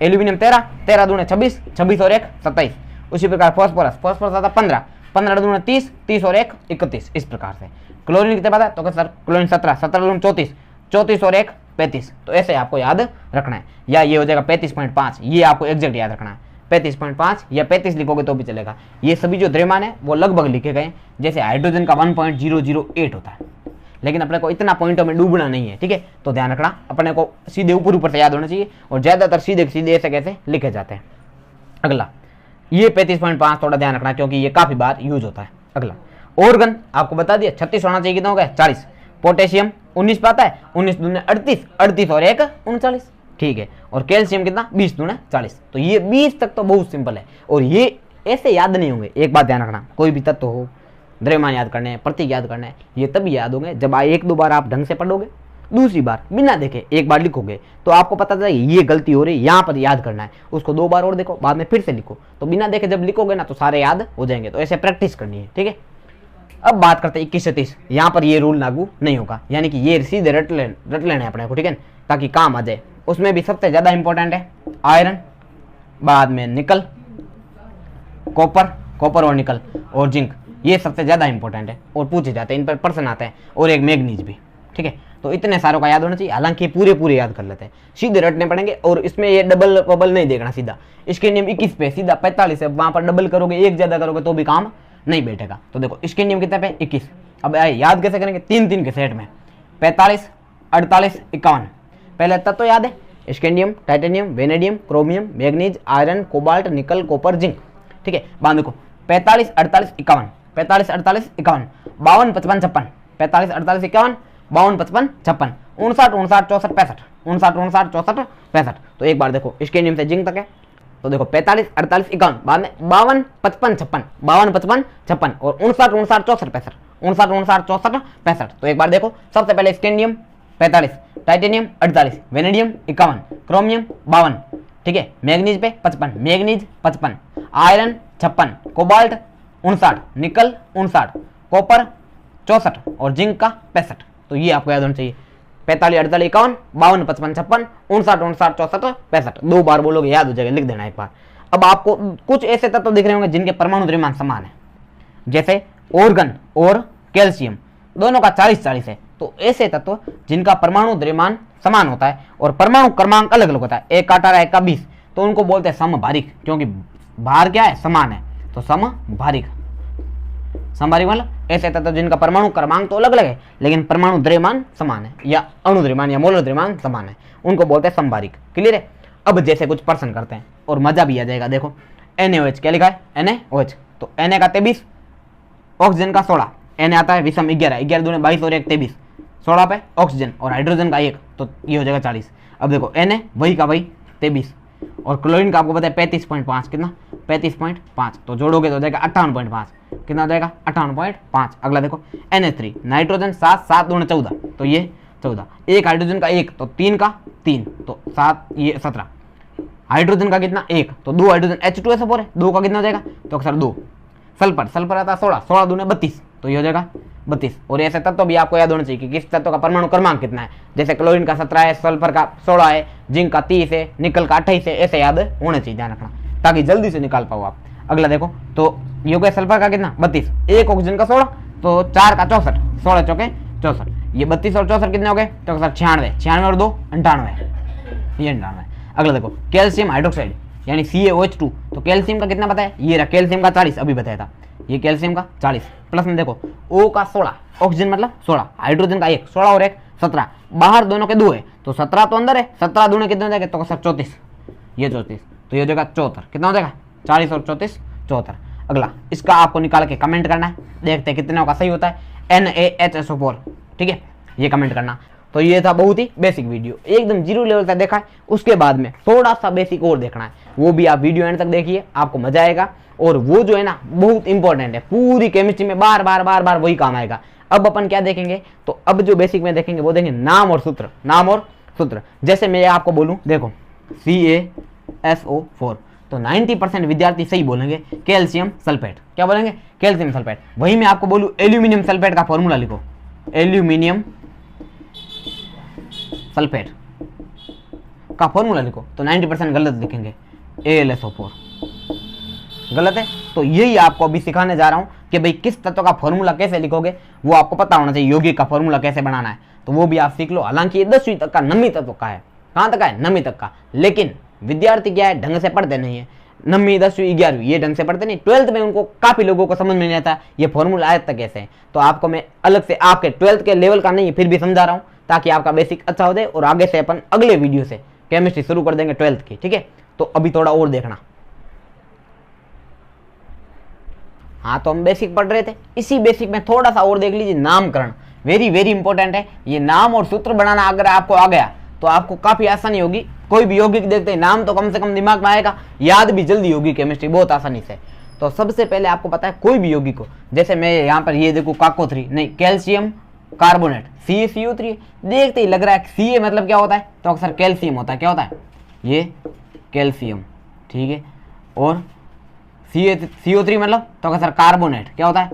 एल्यूमिनियम 13, 13 दूने 26, 26 और 1 27। उसी प्रकार फॉस्फोरस आता है 15, 15 दूने 30, 30 और 1 31। इस प्रकार से क्लोरीन कितने पता है, तो सर क्लोरीन 17, 17 दूने 34, 34 और 1 35। तो ऐसे आपको याद रखना है, या ये हो जाएगा 35.5, ये आपको एग्जैक्ट याद रखना है। 35.5 या 35 लिखोगे तो भी चलेगा। ये सभी जो द्रव्यमान है वो लगभग लिखे गए, जैसे हाइड्रोजन का 1.008 होता है, लेकिन अपने को इतना पॉइंटों में डूबना नहीं है। ठीक है, तो ध्यान रखना, अपने को सीधे ऊपर से याद होना चाहिए, और ज्यादातर सीधे ऐसे कैसे लिखे जाते हैं। अगला ये 35.5 थोड़ा ध्यान रखना क्योंकि ये काफी बार यूज होता है। अगला ऑर्गन आपको बता दिया 36 होना चाहिए, कितना हो गया 40। पोटेशियम 19 पे आता है, 19 दूने 38, 38 और 1 39। ठीक है, और कैल्शियम कितना 20 दूने 40। तो ये 20 तक तो बहुत सिंपल है, और ये ऐसे याद नहीं होंगे। एक बात ध्यान रखना, कोई भी तत्व हो, द्रव्यमान याद करने हैं, प्रतीक याद करना है, ये तभी याद होंगे जब 1-2 बार आप ढंग से पढ़ोगे, दूसरी बार बिना देखे एक बार लिखोगे तो आपको पता चलेगा ये गलती हो रही है, यहाँ पर याद करना है, उसको 2 बार और देखो, बाद में फिर से लिखो। तो बिना देखे जब लिखोगे ना तो सारे याद हो जाएंगे। तो ऐसे प्रैक्टिस करनी है। ठीक है, अब बात करते हैं 21 से 30। यहाँ पर ये रूल लागू नहीं होगा, यानी कि ये सीधे रट लेना है अपने को, ठीक है, ताकि काम आ जाए। उसमें भी सबसे ज्यादा इंपॉर्टेंट है आयरन, बाद में निकल, कॉपर और निकल और जिंक, ये सबसे ज्यादा इंपॉर्टेंट है और पूछे जाते हैं, इन पर प्रश्न आते हैं, और एक मैग्नीज भी। ठीक है, तो इतने सारों का याद होना चाहिए, हालांकि पूरे याद कर लेते हैं, सीधे रटने पड़ेंगे। और इसमें ये डबल बबल नहीं देखना, सीधा स्कैंडियम 21 पे सीधा 45 है, वहां पर डबल करोगे, एक ज्यादा करोगे तो भी काम नहीं बैठेगा। तो देखो स्कैंडियम कितने पे 21। अब याद कैसे करेंगे, 3 के सेट में 45 48 51। पहले तत्व तो याद है, scandium, titanium, vanadium, chromium, manganese, iron, cobalt, निकल, कॉपर, जिंक। ठीक है, बांध देखो 45 48 51, 45 48 51, 52 55 56, 45 48 51, 52 55 56, 59 59 64 65, 59 59 64 65। तो एक बार देखो स्कैंडियम से जिंक तक है, तो देखो 45 48 51, बाद में 52 55 56, 52 55 56 और 59 59 64 65, 59 59 64 65। तो एक बार देखो, सबसे पहले स्कैंडियम 45, टाइटेनियम 48, वेनेडियम 51, क्रोमियम 52। ठीक है, मैग्नीज पे 55, मैग्नीज 55, आयरन 56, कोबाल्ट 59, निकल 59, कॉपर 64 और जिंक का 65। तो ये आपको याद होना चाहिए 45 48 51 52 55 56 59 59 64 65। 2 बार बोलोगे याद हो जाएगा, लिख देना एक बार। अब आपको कुछ ऐसे तत्व दिख रहे होंगे जिनके परमाणु द्रव्यमान समान है, जैसे ऑर्गन और कैल्शियम दोनों का 40-40 है। तो ऐसे तत्व जिनका परमाणु द्रव्यमान समान होता है और परमाणु क्रमांक अलग अलग होता है, एक का 18 एक का 20, तो उनको बोलते हैं समभारिक, क्योंकि भार क्या है, समान है, तो समभारिक। समभारिक मतलब ऐसे तत्व जिनका परमाणु क्रमांक तो अलग अलग है लेकिन परमाणु द्रव्यमान समान है, या अणु द्रव्यमान या मोलर द्रव्यमान समान है, उनको बोलते हैं समभारिक। क्लियर है। अब जैसे कुछ प्रश्न करते हैं और मजा भी आ जाएगा। देखो NaOH क्या लिखा है, NaOH, तो Na का 23, ऑक्सीजन का 16, Na आता है विषम 11, 11 दूने 22 और 1 23, 16 पे ऑक्सीजन और हाइड्रोजन का 1, तो ये हो जाएगा 40। अब देखो Na वही का वही 23 और क्लोरीन का आपको पता है 35.5, कितना 35.5, तो जोड़ोगे तो हो जाएगा 58.5, कितना हो जाएगा 58.5। अगला देखो NH3 नाइट्रोजन 7, 7 दूने 14, तो ये 14, एक हाइड्रोजन का 1, तो 3 का 3, तो 7 ये 17, हाइड्रोजन का कितना 1, तो 2 हाइड्रोजन H2SO4 है, 2 का कितना हो जाएगा, तो अक्सर 2। सल्फर, सल्फर आता है 16, 16 दूने 32, तो ये हो जाएगा 32। और ऐसे तत्व भी आपको याद होना चाहिए कि किस तत्व का परमाणु क्रमांक कितना है, जैसे क्लोरीन का 17 है, सल्फर का 16 है, जिंक का 30 है, निकल का 28 है, ऐसे याद होने चाहिए, ध्यान रखना ताकि जल्दी से निकाल पाओ आप। अगला देखो तो ये हो गया सल्फर का कितना 32, एक ऑक्सीजन का 16, तो 4 का 64, 16 चौके 64, ये 32 और 64 कितने हो गए, तो सर 96, 96 और 2 98, ये 98। अगला देखो कैल्शियम हाइड्रोक्साइड यानी CaOH2, तो कैल्शियम का कितना पता है, ये रहा कैल्शियम का 40, अभी बताया था, ये कैल्शियम का 40, प्लस में देखो O का 16, ऑक्सीजन मतलब 16, हाइड्रोजन का 1, 16 और 1 17, बाहर दोनों के 2 है, तो 17 तो अंदर है, 17 दूने कितने हो जाएगा, तो सर 34, ये 34, तो ये हो जाएगा 74, कितना हो जाएगा 40 और 34 74। अगला इसका आपको निकाल के कमेंट करना है, देखते हैं कितने का सही होता है, NaHSO4, ठीक है, ये कमेंट करना। तो ये था बहुत ही बेसिक वीडियो, एकदम जीरो लेवल तक देखा है, उसके बाद में थोड़ा सा बेसिक और देखना है, वो भी आप वीडियो एंड तक देखिए, आपको मजा आएगा। और वो जो है ना बहुत इंपॉर्टेंट है, पूरी केमिस्ट्री में बार बार वही काम आएगा। अब अपन क्या देखेंगे, तो अब जो बेसिक में देखेंगे वो देखेंगे नाम और सूत्र, नाम और सूत्र। जैसे मैं आपको बोलूं देखो CaSO4, तो 90% विद्यार्थी सही बोलेंगे कैल्शियम सल्फेट, क्या बोलेंगे कैल्शियम सल्फेट। वही मैं आपको बोलूं एल्यूमिनियम सल्फेट का फॉर्मूला लिखो, एल्यूमिनियम सल्फेट का फॉर्मूला लिखो, तो 90% गलत लिखेंगे, AlSO4 गलत है। तो यही आपको अभी सिखाने जा रहा हूं कि भाई किस तत्व का फॉर्मूला कैसे लिखोगे, वो आपको पता होना चाहिए, यौगिक का फॉर्मूला कैसे बनाना है, तो वो भी आप सीख लो। हालांकि ये 10वीं तक का नवीं तत्व का है, कहां तक है, नवीं तक का, लेकिन विद्यार्थी क्या है ढंग से पढ़ते नहीं है, 9वीं 10वीं 11वीं ये ढंग से पढ़ते नहीं, 12th में उनको काफी लोगों को समझ में नहीं आता ये फॉर्मूला आया तक कैसे है। तो आपको मैं अलग से आपके 12th के लेवल का नहीं फिर भी समझा रहा हूं ताकि आपका बेसिक अच्छा हो जाए, और आगे से अपन अगले वीडियो से केमिस्ट्री शुरू कर देंगे 12th की, ठीक है। तो अभी थोड़ा और देखना, हाँ तो हम बेसिक पढ़ रहे थे, इसी बेसिक में थोड़ा सा और देख लीजिए, नामकरण वेरी वेरी इंपॉर्टेंट है। ये नाम और सूत्र बनाना अगर आपको आ गया तो आपको काफी आसानी होगी, कोई भी यौगिक देखते हैं नाम तो कम से कम दिमाग में आएगा, याद भी जल्दी होगी केमिस्ट्री बहुत आसानी से। तो सबसे पहले आपको पता है कोई भी यौगिक को, जैसे मैं यहाँ पर ये देखूँ काको3 नहीं, कैल्शियम कार्बोनेट CaCO3, देखते ही लग रहा है Ca मतलब क्या होता है, तो अक्सर कैल्शियम होता है, क्या होता है ये कैल्शियम, ठीक है। और CO3 मतलब तो अक्सर कार्बोनेट, क्या होता है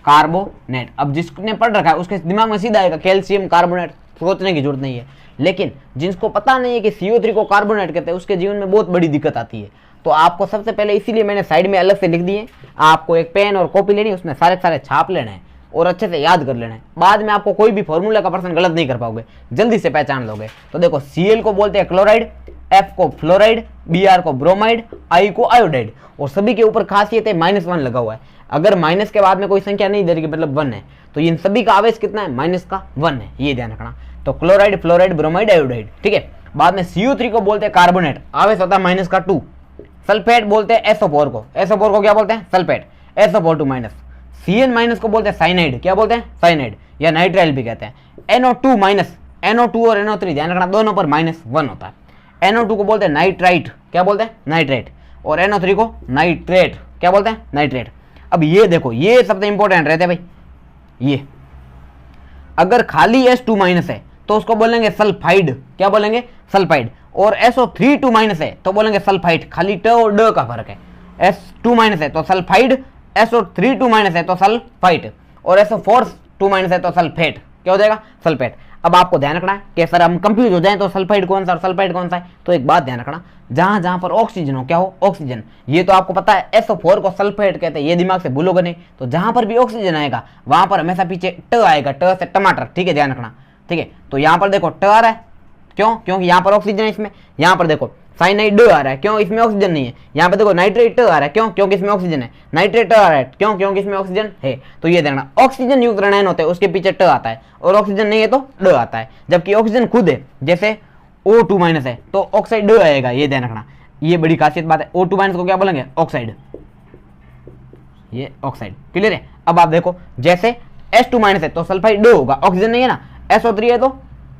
कार्बोनेट। अब जिसने पढ़ रखा है उसके दिमाग में सीधा आएगा कैल्शियम कार्बोनेट, सोचने की जरूरत नहीं है। लेकिन जिसको पता नहीं है कि CO3 को कार्बोनेट कहते हैं उसके जीवन में बहुत बड़ी दिक्कत आती है। तो आपको सबसे पहले इसीलिए मैंने साइड में अलग से लिख दिए, आपको एक पेन और कॉपी लेनी है, उसमें सारे छाप लेना है और अच्छे से याद कर लेना है। बाद में आपको कोई भी फॉर्मूला का प्रश्न गलत नहीं कर पाओगे, जल्दी से पहचान लोगे। तो देखो Cl को बोलते हैं क्लोराइड, F को फ्लोराइड, Br को ब्रोमाइड, I को आयोडाइड, और सभी के ऊपर खासियत है -1 लगा हुआ है। अगर माइनस के बाद में कोई संख्या नहीं दे रही मतलब 1 है, तो इन सभी का आवेश कितना है -1 है, ये ध्यान रखना। तो क्लोराइड, फ्लोराइड, ब्रोमाइड, आयोडाइड, ठीक है। बाद में CO3 को बोलते हैं कार्बोनेट, आवेश होता है -2। सल्फेट बोलते हैं SO4 को, SO4 को क्या बोलते हैं सल्फेट, SO4 CN- को बोलते हैं साइनाइड, क्या बोलते हैं साइनाइड या नाइट्राइल भी कहते हैं। NO2 और NO3 ध्यान रखना दोनों पर -1 होता है। NO2 को बोलते हैं नाइट्राइट, क्या बोलते हैं नाइट्रेट, और NO3 को नाइट्रेट, क्या बोलते हैं नाइट्रेट। अब ये देखो ये सबसे इंपॉर्टेंट रहते हैं भाई, ये अगर खाली H2- है तो उसको बोलेंगे सल्फाइड, क्या बोलेंगे सल्फाइड। और SO3 है तो बोलेंगे सल्फाइड, खाली ट और ड का फर्क है। S2- है तो सल्फाइड, SO3 है तो सल्फाइट, और SO4 है तो सल्फेट, क्या हो जाएगा सल्फेट। अब आपको ध्यान रखना है कि सर हम कंफ्यूज हो जाएं तो सल्फाइड कौन सा और सल्फाइड कौन सा है, तो एक बात ध्यान रखना, जहां जहां पर ऑक्सीजन हो, क्या हो, ऑक्सीजन, ये तो आपको पता है SO4 को सल्फेट कहते हैं, ये दिमाग से भूलोगे नहीं। तो जहां पर भी ऑक्सीजन आएगा वहां पर हमेशा पीछे ट आएगा, ट से टमाटर, ठीक है, ध्यान रखना, ठीक है। तो यहाँ पर देखो ट आ रहा है, क्यों, क्योंकि यहाँ पर ऑक्सीजन है इसमें। यहाँ पर देखो साइनाइड आ रहा है, क्यों, इसमें ऑक्सीजन नहीं है। यहाँ पे देखो नाइट्रेट आ रहा है, क्यों, क्योंकि इसमें ऑक्सीजन है। नाइट्रेट आ रहा है, क्यों, क्योंकि इसमें ऑक्सीजन है। तो ये देखना, ऑक्सीजन युक्त ऋणायन होते हैं उसके पीछे ट आता है, और ऑक्सीजन नहीं है तो ड आता है। जबकि ऑक्सीजन खुद है, जैसे O2- है तो ऑक्साइड ड आएगा, ये ध्यान रखना, ये बड़ी खासियत बात है। O2- को क्या बोलेंगे, ऑक्साइड, ये ऑक्साइड, क्लियर है। अब आप देखो जैसे H2- है तो सल्फाइड ड होगा, ऑक्सीजन नहीं है ना, SO3 है तो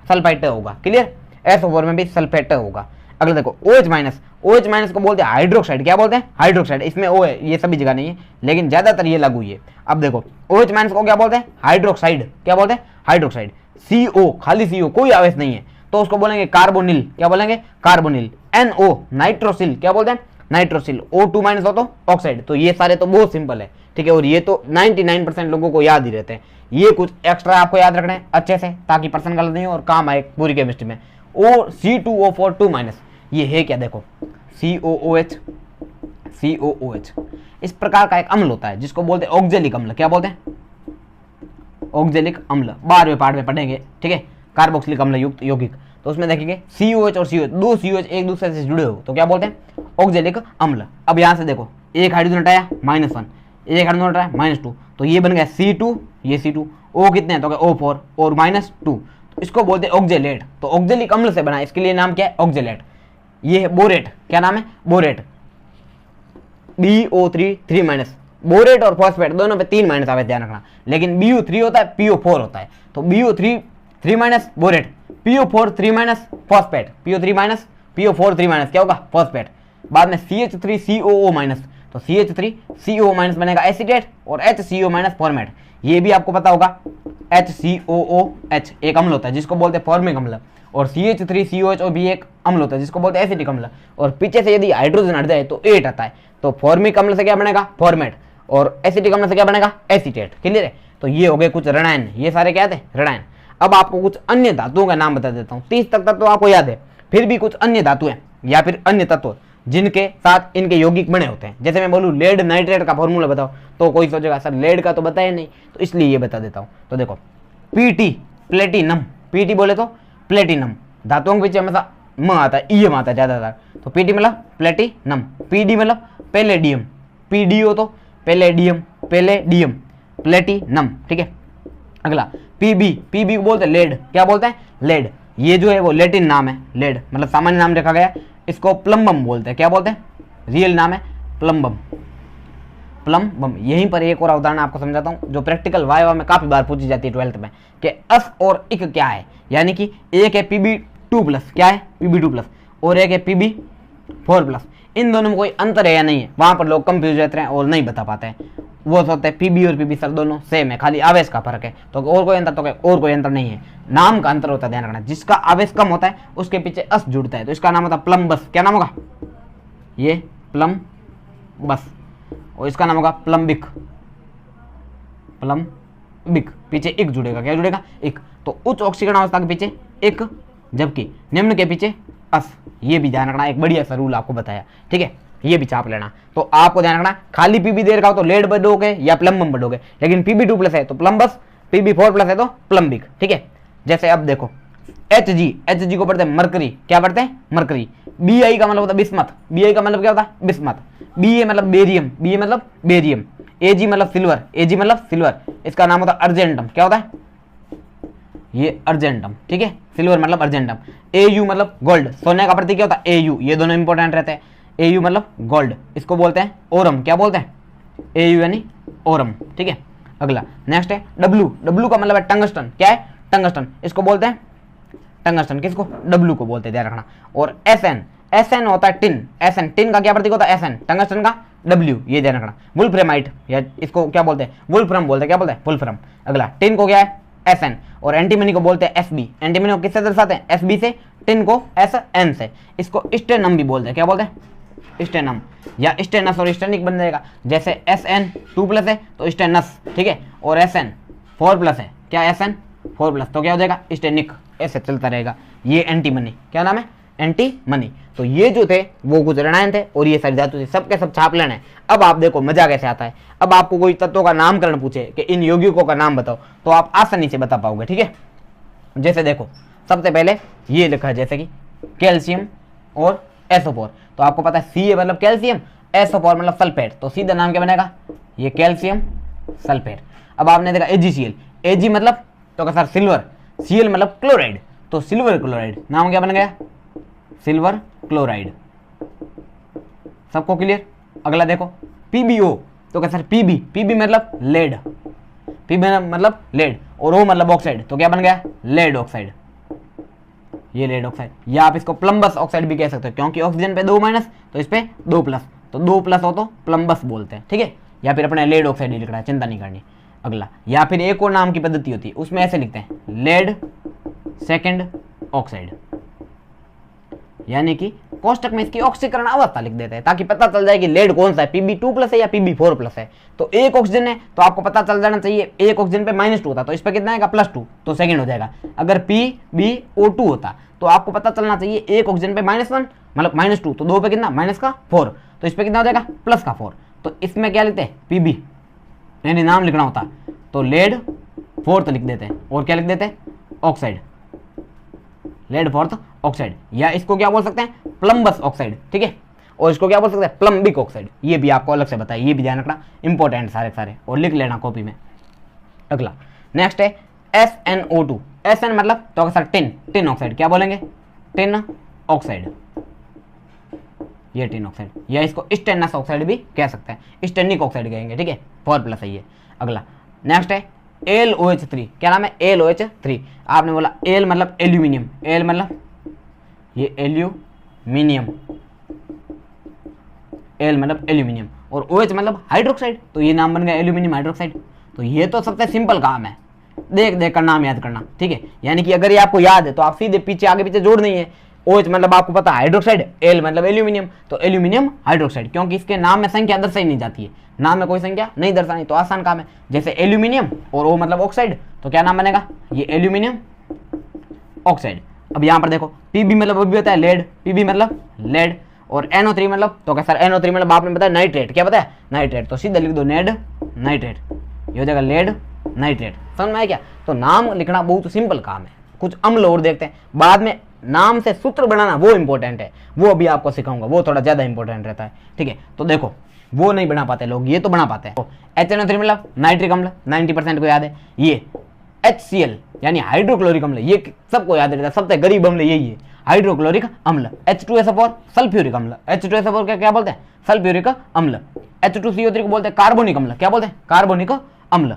सल्फाइड ट होगा, क्लियर। SO4 में भी सल्फेट होगा। अगला देखो OH- को बोलते हैं हाइड्रोक्साइड, क्या बोलते हैं, हाइड्रोक्साइड, इसमें O है, ये सभी जगह नहीं है लेकिन ज्यादातर ये लागू है। अब देखो OH- को क्या बोलते हैं, हाइड्रोक्साइड, क्या बोलते हैं, हाइड्रोक्साइड। CO, खाली CO, कोई आवेश नहीं है तो उसको बोलेंगे कार्बोनिल, क्या बोलेंगे, कार्बोनिल। NO, नाइट्रोसिल, क्या बोलते हैं, नाइट्रोसिल। O2- हो तो ऑक्साइड। तो ये सारे तो बहुत सिंपल है, ठीक है, और ये तो 99% लोगों को याद ही रहते हैं। ये कुछ एक्स्ट्रा आपको याद रखना है अच्छे से, ताकि पर्सन गलत नहीं हो और काम आए पूरी केमिस्ट्री में। C2O4 2-, ये है क्या, देखो COOH, COOH इस प्रकार का एक अम्ल होता है जिसको बोलते हैं ऑक्जेलिक अम्ल, क्या बोलते हैं, ऑक्जेलिक अम्ल। 12वें पार्ट में पढ़ेंगे, ठीक है, कार्बोक्सिलिक अम्ल युक्त यौगिक। तो उसमें देखेंगे COH और COH, दो COH एक दूसरे से जुड़े हो तो क्या बोलते हैं, ऑक्जेलिक अम्ल। अब यहाँ से देखो एक हाइड्रोजन हटाया -1, एक हाइड्रोजन हटाया -2, तो ये बन गया C2, ये C2। O कितने हैं, तो O4 और -2, तो इसको बोलते हैं ऑक्जेलेट। तो ऑक्जेलिक अम्ल से बना, इसके लिए नाम क्या है, ऑक्जेलेट। ये है बोरेट, क्या नाम है, बोरेट, BO3 3-। बोरेट और फॉस्फेट दोनों पे 3- आवे, ध्यान रखना। लेकिन BU3 होता है, PO4 होता है। तो BU3 3- borate, PO4 3- phosphate, PO3- PO4 3- क्या होगा, फॉस्फेट। बाद में CH3COO-, तो CH3COO- बनेगा एसिटेट, और HCO- फॉर्मेट। ये भी आपको पता होगा, HCOOH एक अम्ल होता है जिसको बोलते हैं फॉर्मिक अम्ल, और CH3COH भी एक अम्ल होता है जिसको बोलते हैं एसिटिक अम्ल। और पीछे से यदि हाइड्रोजन हट जाए तो 8 आता है। तो फॉर्मिक अम्ल से क्या बनेगा, फॉर्मेट, और एसिटिक अम्ल से क्या बनेगा, एसिटेट, क्लियर है। तो ये हो गए कुछ ऋणायन, ये सारे क्या थे, ऋणायन। अब आपको कुछ अन्य धातुओं का नाम बता देता हूँ। 30 तक तो आपको याद है, फिर भी कुछ अन्य धातु हैं या फिर अन्य तत्व जिनके साथ इनके यौगिक बने होते हैं। जैसे मैं बोलूँ लेड नाइट्रेट का फॉर्मूला बताओ तो कोई सोचेगा सर लेड का तो बताया नहीं, तो इसलिए ये बता देता हूँ। तो देखो PT, प्लेटिनम, PT बोले तो प्लेटिनम, धातुओं के पीछे हमेशा म आता है, ईएम आता है ज्यादातर। तो PT मतलब प्लेटिनम, PD मतलब पैलेडियम, PDO तो पैलेडियम, पैलेडियम, प्लेटिनम, ठीक है। अगला PB को बोलते हैं लेड, क्या बोलते हैं, लेड। ये जो है वो लैटिन नाम है, लेड मतलब सामान्य नाम रखा गया, इसको प्लम्बम बोलते हैं, क्या बोलते हैं, रियल नाम है प्लम्बम, प्लम्बम। यहीं पर एक और उदाहरण आपको समझाता हूँ जो प्रैक्टिकल वाइवा में काफी बार पूछी जाती है 12th में, कि अस और इक क्या है। यानी कि एक है Pb2+, क्या है, Pb2+, और एक है Pb4+। इन दोनों में कोई अंतर है या नहीं है, वहां पर लोग कंफ्यूज रहते हैं और नहीं बता पाते हैं। वो सोचते हैं PB और PB सर दोनों सेम है, खाली आवेश का फर्क है। तो और कोई अंतर, तो और कोई अंतर नहीं है, नाम का अंतर होता है, ध्यान रखना। जिसका आवेश कम होता है उसके पीछे अस जुड़ता है, तो इसका नाम होता है प्लम्बस। क्या नाम होगा, ये प्लम्बस, और इसका नाम होगा प्लम्बिक, प्लम्बिक। पीछे इक जुड़ेगा, क्या जुड़ेगा, इक। तो उच्च ऑक्सीकरण अवस्था के पीछे इक, जबकि निम्न के पीछे अस। ये भी ध्यान रखना, एक बढ़िया सा रूल आपको बताया, ठीक है, ये भी छाप लेना। तो आपको ध्यान रखना, खाली PB दे रखा हो तो लेड बढ़ोगे या प्लम्बम बढ़ोगे, लेकिन PB2+ है तो प्लम्बस, PB4+ है तो प्लम्बिक, ठीक है। जैसे अब देखो Hg को पढ़ते हैं मरकरी, क्या पढ़ते हैं, मरकरी। Bi का मतलब होता है बिस्मथ, Bi का मतलब क्या होता है, बिस्मथ। Ba मतलब बेरियम, Ba मतलब बेरियम। Ag मतलब सिल्वर, Ag मतलब सिल्वर। इसका नाम होता है अर्जेंटम, क्या होता है, ये अर्जेंटम, ठीक है, सिल्वर मतलब अर्जेंटम। Au मतलब गोल्ड, सोने का प्रतीक क्या होता है, Au। ये दोनों इंपॉर्टेंट रहते हैं। Au मतलब गोल्ड, इसको बोलते हैं ओरम, क्या बोलते हैं, Au यानी ओरम, ठीक है। अगला नेक्स्ट है W का मतलब है टंगस्टन, क्या है, टंगस्टन, इसको बोलते हैं टंगस्टन, किसको, W को बोलते हैं, ध्यान रखना। और Sn होता है टिन, टिन का क्या प्रतीक होता है, Sn, टंगस्टन का W, ये ध्यान रखना। वुल्फ्रेमाइट, या इसको क्या बोलते हैं, वुल्फ्रम बोलते हैं, क्या बोलते हैं, वुल्फ्रम। अगला टिन को क्या है, Sn, और एंटीमनी को बोलते हैं Sb। एंटीमनी को किससे दर्शाते हैं, Sb से, टिन को Sn से। इसको स्टेनम भी बोलते हैं, क्या बोलते हैं, स्टेनम, या स्टेनस और स्टेनिक बन जाएगा। जैसे Sn 2+ है तो स्टेनस, ठीक है, और Sn 4+ है, क्या Sn 4+ तो क्या हो जाएगा स्टेनिक, ऐसे चलता रहेगा। ये एंटीमनी, क्या नाम है, एंटीमनी। तो ये जो थे वो कुछ ऋणायन थे और ये सारी धातु थी, सबके सब छाप लेना है। अब आप देखो मजा कैसे आता है। अब आपको कोई तत्वों का नामकरण पूछे कि इन यौगिकों का नाम बताओ, तो आप आसानी से बता पाओगे, ठीक है। जैसे देखो सबसे पहले ये लिखा है जैसे कि कैल्शियम और SO4, तो आपको पता है Ca मतलब कैल्शियम, SO4 मतलब सल्फेट, तो सीधा नाम क्या बनेगा, ये कैल्शियम सल्फेट। अब आपने देखा AgCl, Ag मतलब तो क्या सर सिल्वर, Cl मतलब क्लोराइड, तो सिल्वर क्लोराइड, नाम क्या बन गया, सिल्वर क्लोराइड। सबको क्लियर। अगला देखो PbO, तो क्या सर Pb मतलब लेड, Pb मतलब लेड और O मतलब ऑक्साइड, तो क्या बन गया, लेड ऑक्साइड, ये लेड ऑक्साइड। या आप इसको प्लम्बस ऑक्साइड भी कह सकते हो, क्योंकि ऑक्सीजन पे 2- तो इस पे 2+, तो 2+ हो तो प्लम्बस बोलते हैं, ठीक है। या फिर अपने लेड ऑक्साइड ही लिख रहा है, चिंता नहीं करनी। अगला, या फिर एक और नाम की पद्धति होती है, उसमें ऐसे लिखते हैं लेड सेकेंड ऑक्साइड, यानी कि कोष्टक में इसकी ऑक्सीकरण अवस्था लिख देते हैं ताकि पता चल जाए कि लेड कौन सा है, Pb2+ है या Pb4+ है। तो एक ऑक्सीजन है तो आपको पता चल जाना चाहिए, एक ऑक्सीजन पे -2 होता तो इस पे कितना आएगा, +2, तो सेकंड हो जाएगा। अगर PbO2 होता तो आपको पता चलना चाहिए एक ऑक्सीजन पे -1 मतलब -2, तो 2 पे कितना, -4, तो इस पे कितना हो जाएगा, +4। तो इसमें क्या लिखते हैं, Pb, यानी नाम लिखना होता तो लेड 4th लिख देते हैं, और क्या लिख देते हैं, ऑक्साइड, लेड 4th ऑक्साइड। या इसको क्या बोल सकते हैं, प्लम्बस ऑक्साइड, ठीक है। और इसको क्या बोल सकते हैं, प्लम्बिक ऑक्साइड। ये भी आपको अलग से बताया, ये भी ध्यान रखना, इंपॉर्टेंट सारे और लिख लेना कॉपी में। अगला नेक्स्ट है SnO2, Sn मतलब तो सर टिन ऑक्साइड, क्या बोलेंगे, टिन ऑक्साइड, ये टिन ऑक्साइड। या इसको स्टेनस ऑक्साइड भी कह सकते हैं, स्टेनिक ऑक्साइड कहेंगे, ठीक है, 4+ है ये। अगला नेक्स्ट है LOH3, क्या नाम है, LOH3। आपने बोला एल मतलब एल्यूमिनियम, एल मतलब ये एल्यूमिनियम, एल मतलब एल्यूमिनियम, और OH मतलब हाइड्रोक्साइड, तो ये नाम बन गया एल्यूमिनियम हाइड्रोक्साइड। तो ये तो सबसे सिंपल काम है, देख कर नाम याद करना, ठीक है। यानी कि अगर ये आपको याद है तो आप सीधे पीछे आगे पीछे जोड़ नहीं है। OH मतलब आपको पता है हाइड्रोक्साइड, एल मतलब एल्यूमिनियम, तो एल्यूमिनियम हाइड्रोक्साइड, क्योंकि इसके नाम में संख्या दर्शाई नहीं जाती है, नाम में कोई संख्या नहीं दर्शानी, तो आसान काम है। जैसे एल्यूमिनियम और O मतलब ऑक्साइड, तो क्या नाम बनेगा, ये एल्यूमिनियम ऑक्साइड। अब यहाँ पर देखो Pb मतलब वो भी होता है लेड, Pb मतलब लेड, और NO3 मतलब तो क्या सर, NO3 मतलब आपने बताया नाइट्रेट, क्या पता है, नाइट्रेट, तो सीधा लिख दो नेड नाइट्रेट, ये हो जाएगा लेड नाइट्रेट। समझ में आया क्या। तो नाम लिखना बहुत सिंपल काम है। कुछ अम्ल और देखते हैं, बाद में नाम से सूत्र बनाना वो इंपॉर्टेंट है, वो अभी आपको सिखाऊंगा, वो थोड़ा ज्यादा इंपॉर्टेंट रहता है, ठीक है। तो देखो वो नहीं बना पाते लोग, ये तो बना पाते हैं। HNO3 मतलब नाइट्रिक अम्ल, 90% को याद है। ये HCl यानी हाइड्रोक्लोरिक अम्ल, ये सबको याद रहता है, सबसे गरीब अम्ल यही है, हाइड्रोक्लोरिक अम्ल। H2SO4 सल्फ्यूरिक अम्ल, H2SO4 क्या बोलते हैं, सल्फ्यूरिक अम्ल। H2CO3 को बोलते हैं कार्बोनिक अम्ल, क्या बोलते हैं, कार्बोनिक अम्ल।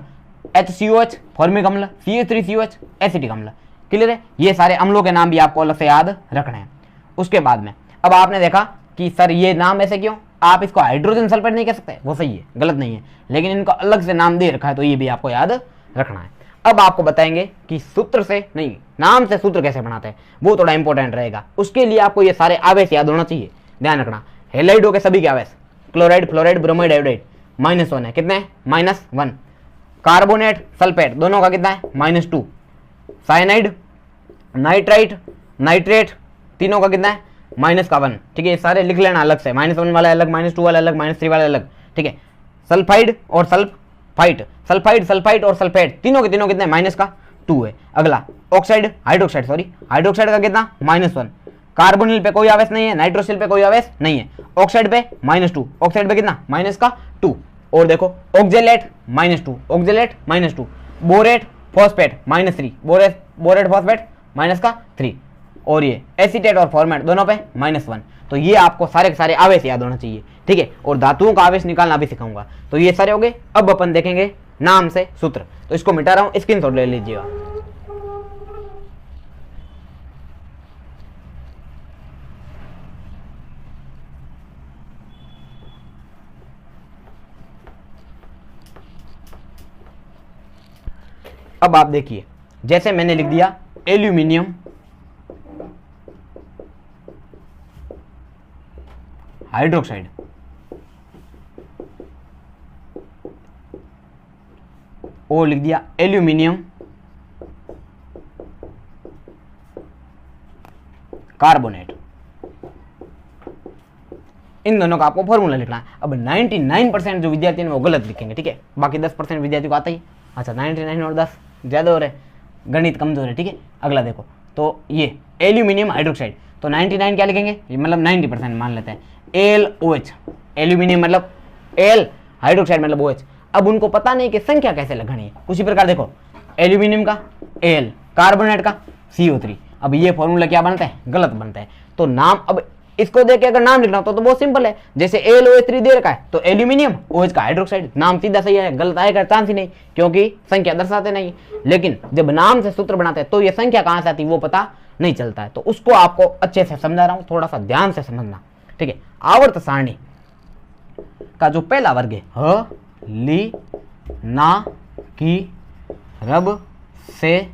HCOH फॉर्मिक अम्ल, CH3COH एसिटिक अम्ल। क्लियर है। ये सारे अम्लों के नाम भी आपको अलग से याद रखने हैं। उसके बाद में अब आपने देखा कि सर ये नाम ऐसे क्यों, आप इसको हाइड्रोजन सल्फेट नहीं कह सकते, वो सही है, गलत नहीं है, लेकिन इनको अलग से नाम दे रखा है, तो ये भी आपको याद रखना है। अब आपको बताएंगे कि सूत्र से नहीं, नाम से सूत्र कैसे बनाते हैं, वो थोड़ा इंपॉर्टेंट रहेगा। उसके लिए आपको ये सारे आवेश याद होना चाहिए, ध्यान रखना। हेलाइडो के सभी के आवेश, क्लोराइड फ्लोराइड ब्रोमाइड आयोडाइड -1 है, कितने हैं, -1। कार्बोनेट सल्फेट दोनों का कितना है, -2। साइनाइड नाइट्राइट नाइट्रेट तीनों का कितना है, -1। ठीक है, ये सारे लिख लेना अलग से, -1 वाला अलग, -2 वाला अलग, -3 वाला अलग, ठीक है। सल्फाइड और सल्फाइट, सल्फाइड सल्फाइट और सल्फेट तीनों के तीनों कितने, -2 है। अगला ऑक्साइड हाइड्रोक्साइड, सॉरी हाइड्रोक्साइड का कितना, -1। कार्बोनिल पे कोई आवेश नहीं है, नाइट्रोसिल पे कोई आवेश नहीं है, ऑक्साइड पे -2, ऑक्साइड पे कितना, -2। और देखो oxalate -2, oxalate -2। Borate phosphate -3, borate phosphate -3। और ये एसीटेट और फॉर्मेट दोनों पे -1। तो ये आपको सारे के सारे आवेश याद होना चाहिए, ठीक है। और धातुओं का आवेश निकालना भी सिखाऊंगा। तो ये सारे हो गए। अब अपन देखेंगे नाम से सूत्र, तो इसको मिटा रहा हूं, स्क्रीनशॉट ले लीजिएगा। अब आप देखिए, जैसे मैंने लिख दिया एल्यूमिनियम हाइड्रोक्साइड, और लिख दिया एल्यूमिनियम कार्बोनेट। इन दोनों का आपको फॉर्मूला लिखना है। अब 99% जो विद्यार्थी हैं वो गलत लिखेंगे, ठीक है, बाकी 10% विद्यार्थी को आता ही। अच्छा 99 और 10 ज्यादा हो रहे, गणित कमजोर है, ठीक है। अगला देखो, तो ये एल्यूमिनियम हाइड्रोक्साइड, तो 99 क्या लिखेंगे, ये मतलब 90% मान लेते हैं। LOH, एल्यूमिनियम मतलब L, हाइड्रोक्साइड मतलब OH। अब उनको पता नहीं कि संख्या कैसे लगानी है। उसी प्रकार देखो, एल्यूमिनियम का Al, कार्बोनेट का CO3। अब ये फॉर्मूला क्या बनता है, गलत बनता है। तो नाम, अब इसको देख के अगर नाम लिखना हो तो बहुत सिंपल है। जैसे LOH3 दे रखा है तो एल्यूमिनियम, OH का हाइड्रोक्साइड, नाम सीधा सही है, गलत आएगा चांस ही नहीं, क्योंकि संख्या दर्शाते नहीं। लेकिन जब नाम से सूत्र बनाते हैं तो ये संख्या कहां से आती है वो पता नहीं चलता है। तो उसको आपको अच्छे से समझा रहा हूं, थोड़ा सा ध्यान से समझना, ठीक है। आवर्त सारणी का जो पहला वर्ग है, ह ली ना की रब से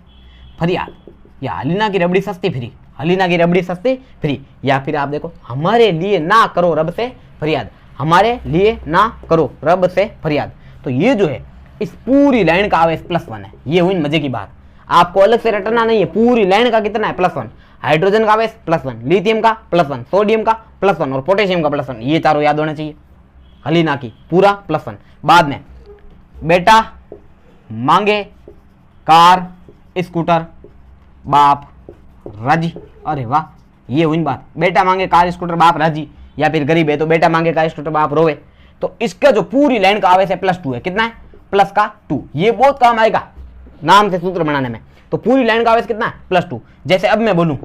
फरियाद, या हलीना की रबड़ी सस्ती फ्री, हलीना की रबड़ी सस्ती फ्री, या फिर आप देखो हमारे लिए ना करो रब से फरियाद, हमारे लिए ना करो रब से फरियाद। तो ये जो है इस पूरी लाइन का आवेश +1 है। ये हुई मजे की बात, आपको अलग से रटना नहीं है। पूरी लाइन का कितना है, +1। हाइड्रोजन का आवेश +1, लिथियम का +1, सोडियम का +1 और पोटेशियम का +1, ये चारों याद होने चाहिए। हलीना की पूरा +1। बाद में बेटा मांगे कार स्कूटर बाप राजी, अरे वाह, ये हुई बात। बेटा मांगे कार स्कूटर बाप राजी, या फिर गरीब है तो बेटा मांगे कार स्कूटर बाप रोवे। तो इसका जो पूरी लाइन का आवेश है +2 है, कितना है, प्लस का 2। ये बहुत काम आएगा नाम से सूत्र बनाने में। तो पूरी लाइन का आवेश कितना है, +2। जैसे अब मैं बोलूं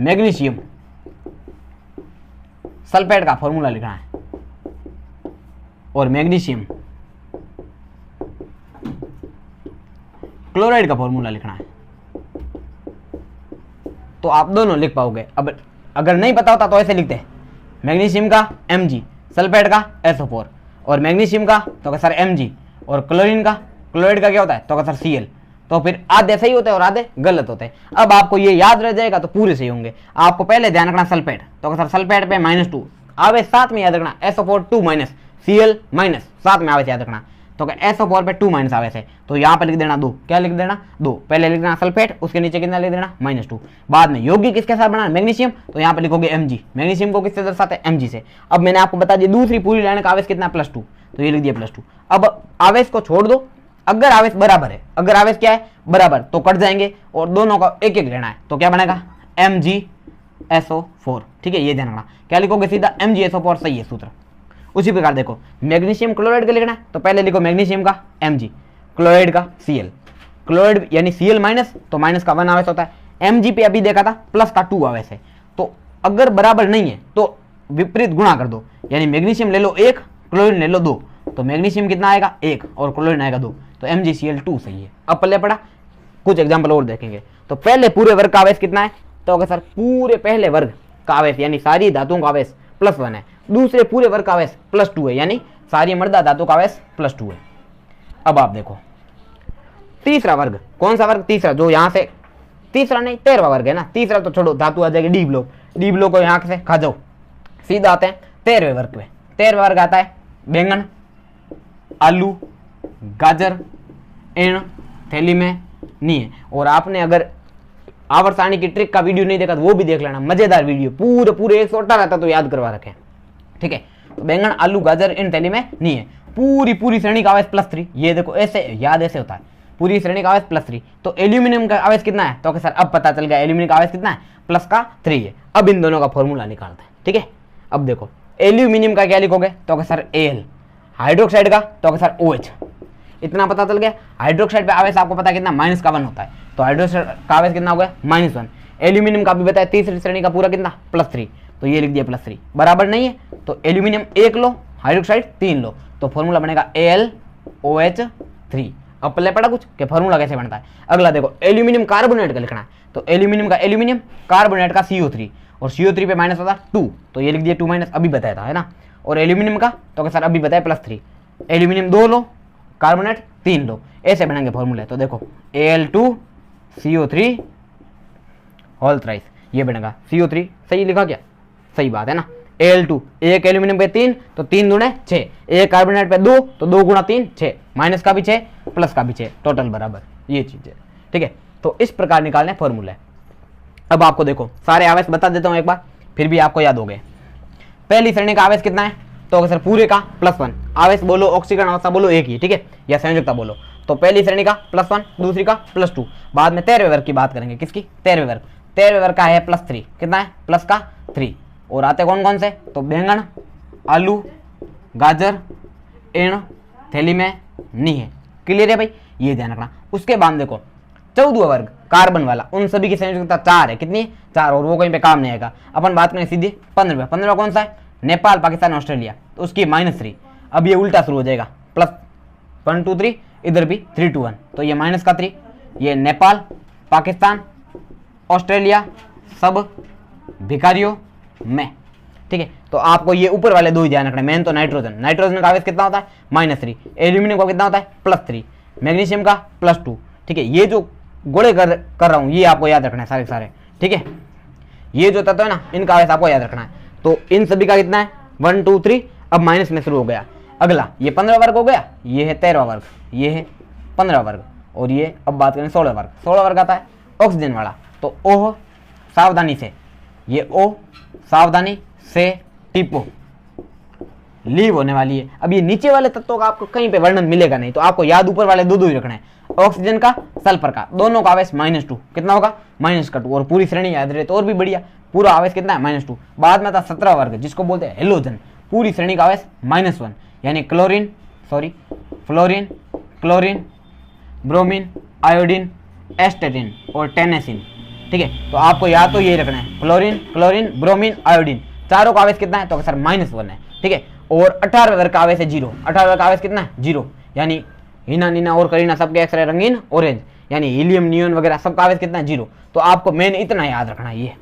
मैग्नीशियम सल्फेट का फॉर्मूला लिखना है और मैग्नीशियम क्लोराइड का फॉर्मूला लिखना है, तो आप दोनों लिख पाओगे। अब अगर नहीं पता होता तो ऐसे लिखते हैं, मैग्नीशियम का Mg, सल्फेट का SO4, और मैग्नीशियम का तो सर Mg, और क्लोरीन का, क्लोराइड का क्या होता है तो सर Cl। तो फिर आधे सही होते हैं और आधे गलत होते हैं। अब आपको ये याद रह जाएगा तो पूरे सही होंगे। आपको पहले ध्यान रखना सल्फेट, तो सर सल्फेट पे -2 आवेश, साथ में याद रखना SO4 2- Cl- साथ में आवेश याद रखना। तो SO4 पे 2- आवेश है, तो यहाँ पे लिख देना 2। क्या लिख देना, 2। पहले लिख देना सल्फेट, उसके नीचे कितना लिख देना -2। बाद में यौगिक किसके साथ बना, मैग्नीशियम, तो यहाँ पे लिखोगे Mg। मैग्नीशियम को किससे दर्शाते हैं, Mg से। अब मैंने आपको बता दिया दूसरी पूरी लाइन का आवेश कितना, +2, तो ये लिख दिया +2। अब आवेश को छोड़ दो, अगर आवेश बराबर है, अगर आवेश क्या है बराबर, तो कट जाएंगे और दोनों का एक एक लेना है, तो क्या बनेगा MgSO4, ठीक है, ये ध्यान रखना। क्या लिखोगे सीधा MgSO4, सही है सूत्र। उसी प्रकार देखो मैग्नीशियम क्लोराइड का लिखना है, तो पहले लिखो मैग्नीशियम का Mg, क्लोराइड का Cl। क्लोराइड यानी Cl-, तो माइनस का 1 आवेश होता है। Mg पे अभी देखा था प्लस का 2 आवेश है, तो अगर बराबर नहीं है तो विपरीत गुणा कर दो, यानी मैग्नीशियम ले लो 1, क्लोरीन ले लो 2, तो मैग्नीशियम कितना आएगा 1 और क्लोरीन आएगा 2, तो MgCl2 सही है। अब पल्ले पड़ा, कुछ एग्जाम्पल और देखेंगे। तो पहले पूरे वर्ग का आवेश कितना है, तो अगर सर पूरे पहले वर्ग का आवेश यानी सारी धातुओं का आवेश +1 है, दूसरे पूरे वर्ग का आवेश +2 है, यानी सारी मर्दा धातु का आवेश +2 है। अब आप देखो तीसरा वर्ग, कौन सा वर्ग, तीसरा, जो यहां से तीसरा नहीं 13वां वर्ग है ना, तीसरा तो छोड़ो, धातु आ जाएगी डी ब्लॉक, डी ब्लॉक को यहां से खा जाओ, सीधा आते हैं 13वें वर्ग पे। 13वां वर्ग आता है बैंगन, आलू, गाजर इन थैली में नहीं है। और आपने अगर आवर्त सारणी की ट्रिक का वीडियो नहीं देखा तो वो भी देख लेना, मजेदार वीडियो, पूरे 118 रहता तो याद करवा रखे, ठीक है। तो बैंगन, आलू, गाजर इन थैली में नहीं है। पूरी श्रेणी का आवेश +3, ये देखो ऐसे याद ऐसे होता है, पूरी श्रेणी का आवेश +3। तो एल्यूमिनियम का आवेश कितना है, तो सर अब पता चल गया एल्यूमिनियम का आवेश कितना है, +3 है। अब इन दोनों का फॉर्मूला निकालते हैं, ठीक है। अब देखो एल्यूमिनियम का क्या लिखोगे, तो सर Al, हाइड्रोक्साइड का तो सर OH, इतना पता चल गया। हाइड्रोक्साइड पे आवेश आपको पता है कितना, -1 होता है, तो हाइड्रोक्साइड का आवेश कितना हो गया -1। एल्यूमिनियम का भी बताया तीसरी श्रेणी का पूरा कितना, +3, तो ये लिख दिया +3। बराबर नहीं है तो एल्यूमिनियम 1 लो, हाइड्रोक्साइड 3 लो, तो फॉर्मूला बनेगा AlOH3। अब पहले पढ़ा कुछ कि फॉर्मूला कैसे बनता है। अगला देखो एल्यूमिनियम कार्बोनेट का लिखना है, तो एल्यूमिनियम का एल्यूमिनियम, कार्बोनेट का CO3, और CO3 पे माइनस होता है 2, तो ये लिख दिया 2- अभी बताया था, है ना। और एल्यूमिनियम का तो सर अभी बताया +3, एल्यूमिनियम 2 लो, कार्बोनेट 3 लो, ऐसे बनेंगे फॉर्मूले। तो देखो Al2CO3 होल थ्राइस, ये बनेगा CO3, सही लिखा क्या, सही बात है ना। Al2, 1 एल्यूमिनियम पे 3, तो 3 दूने 6, 1 कार्बोनेट पे 2, तो 2 × 3 6, माइनस का भी 6 प्लस का भी 6, टोटल बराबर, ये चीज है, ठीक है। तो इस प्रकार निकालने फॉर्मूले। अब आपको देखो सारे आवेश बता देता हूं एक बार, फिर भी आपको याद हो गए। पहली श्रेणी का आवेश कितना है, तो अगर सर पूरे का +1, आवेश बोलो ऑक्सीकरण अवस्था बोलो एक ही, ठीक है, या संयोजकता बोलो, तो पहली श्रेणी का +1, दूसरी का +2, बाद में 13वें वर्ग की बात करेंगे, किसकी, 13वें वर्ग का है +3, कितना है, प्लस का 3, और आते कौन कौन से, तो बैंगन, आलू, गाजर, एण, थैली में नहीं है, क्लियर है भाई, ये ध्यान रखना। उसके बाद देखो 14वां वर्ग कार्बन वाला, उन सभी की संयोजकता 4 है, कितनी, 4, और वो कहीं पे काम नहीं आएगा। अपन बात करें सीधे 15वां कौन सा है, नेपाल, पाकिस्तान, ऑस्ट्रेलिया, तो उसकी -3, अब ये उल्टा शुरू हो जाएगा, +1 2 3, इधर भी 3 2 1, तो ये -3, ये नेपाल, पाकिस्तान, ऑस्ट्रेलिया सब भिखारियों में, ठीक है। तो आपको ये ऊपर वाले दो ही ध्यान रखना है, मेन तो नाइट्रोजन का आवेश कितना होता है, -3, एल्यूमिनियम का कितना होता है, +3, मैग्नीशियम का +2, ठीक है। ये जो गोले कर रहा हूं ये आपको याद रखना है सारे सारे, ठीक है। ये जो तत्व है ना, इनका आवेश आपको याद रखना है। तो इन सभी का कितना है, 1 2 3, अब माइनस में शुरू हो गया। अगला ये 15वां वर्ग हो गया, ये है 13वां वर्ग, ये है 15वां वर्ग, और ये अब बात करें 16वां वर्ग। 16वां वर्ग आता है ऑक्सीजन वाला, तो ओह सावधानी से, ये ओ सावधानी से टिपो, लीव होने वाली है। अब ये नीचे वाले तत्वों का आपको कहीं पे वर्णन मिलेगा नहीं, तो आपको याद ऊपर वाले दो ही रखना है, ऑक्सीजन का, सल्फर का, दोनों का आवेश -2, कितना होगा, -2, और पूरी श्रेणी याद रहे तो और भी बढ़िया, पूरा आवेश कितना है, -2। बाद में था 17वां वर्ग जिसको बोलते हैं हेलोजन, पूरी श्रेणी का आवेश -1, यानी फ्लोरीन, क्लोरीन, ब्रोमीन, आयोडीन, एस्टेटिन और टेनेसिन, ठीक है। तो आपको याद तो ये रखना है, क्लोरीन, ब्रोमीन, आयोडीन, चारों का आवेश कितना है, तो सर -1 है, ठीक है। और 18वें वर्ग का आवेश है 0, 18वें का आवेश कितना है, 0, यानी हीना, नीना और करीना सबके एक्सरे रंगीन ऑरेंज, यानी हीलियम, नियोन वगैरह सबका आवेश कितना है, 0। तो आपको मेन इतना याद रखना है, ये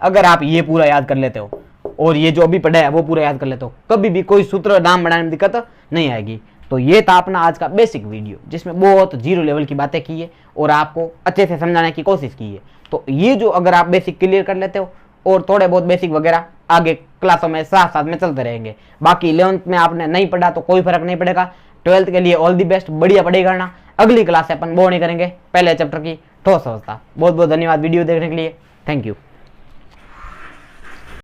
अगर आप ये पूरा याद कर लेते हो और ये जो अभी पढ़ा है वो पूरा याद कर लेते हो, कभी भी कोई सूत्र नाम बनाने में दिक्कत नहीं आएगी। तो ये था अपना आज का बेसिक वीडियो, जिसमें बहुत 0 लेवल की बातें की है और आपको अच्छे से समझाने की कोशिश की है। तो ये जो अगर आप बेसिक क्लियर कर लेते हो और थोड़े बहुत बेसिक वगैरह आगे क्लासों में साथ साथ में चलते रहेंगे। बाकी 11th में आपने नहीं पढ़ा तो कोई फर्क नहीं पड़ेगा, 12th के लिए ऑल दी बेस्ट, बढ़िया पढ़ाई करना। अगली क्लास से अपन वो नहीं करेंगे, पहले चैप्टर की ठोस अवस्था। बहुत बहुत धन्यवाद वीडियो देखने के लिए, थैंक यू।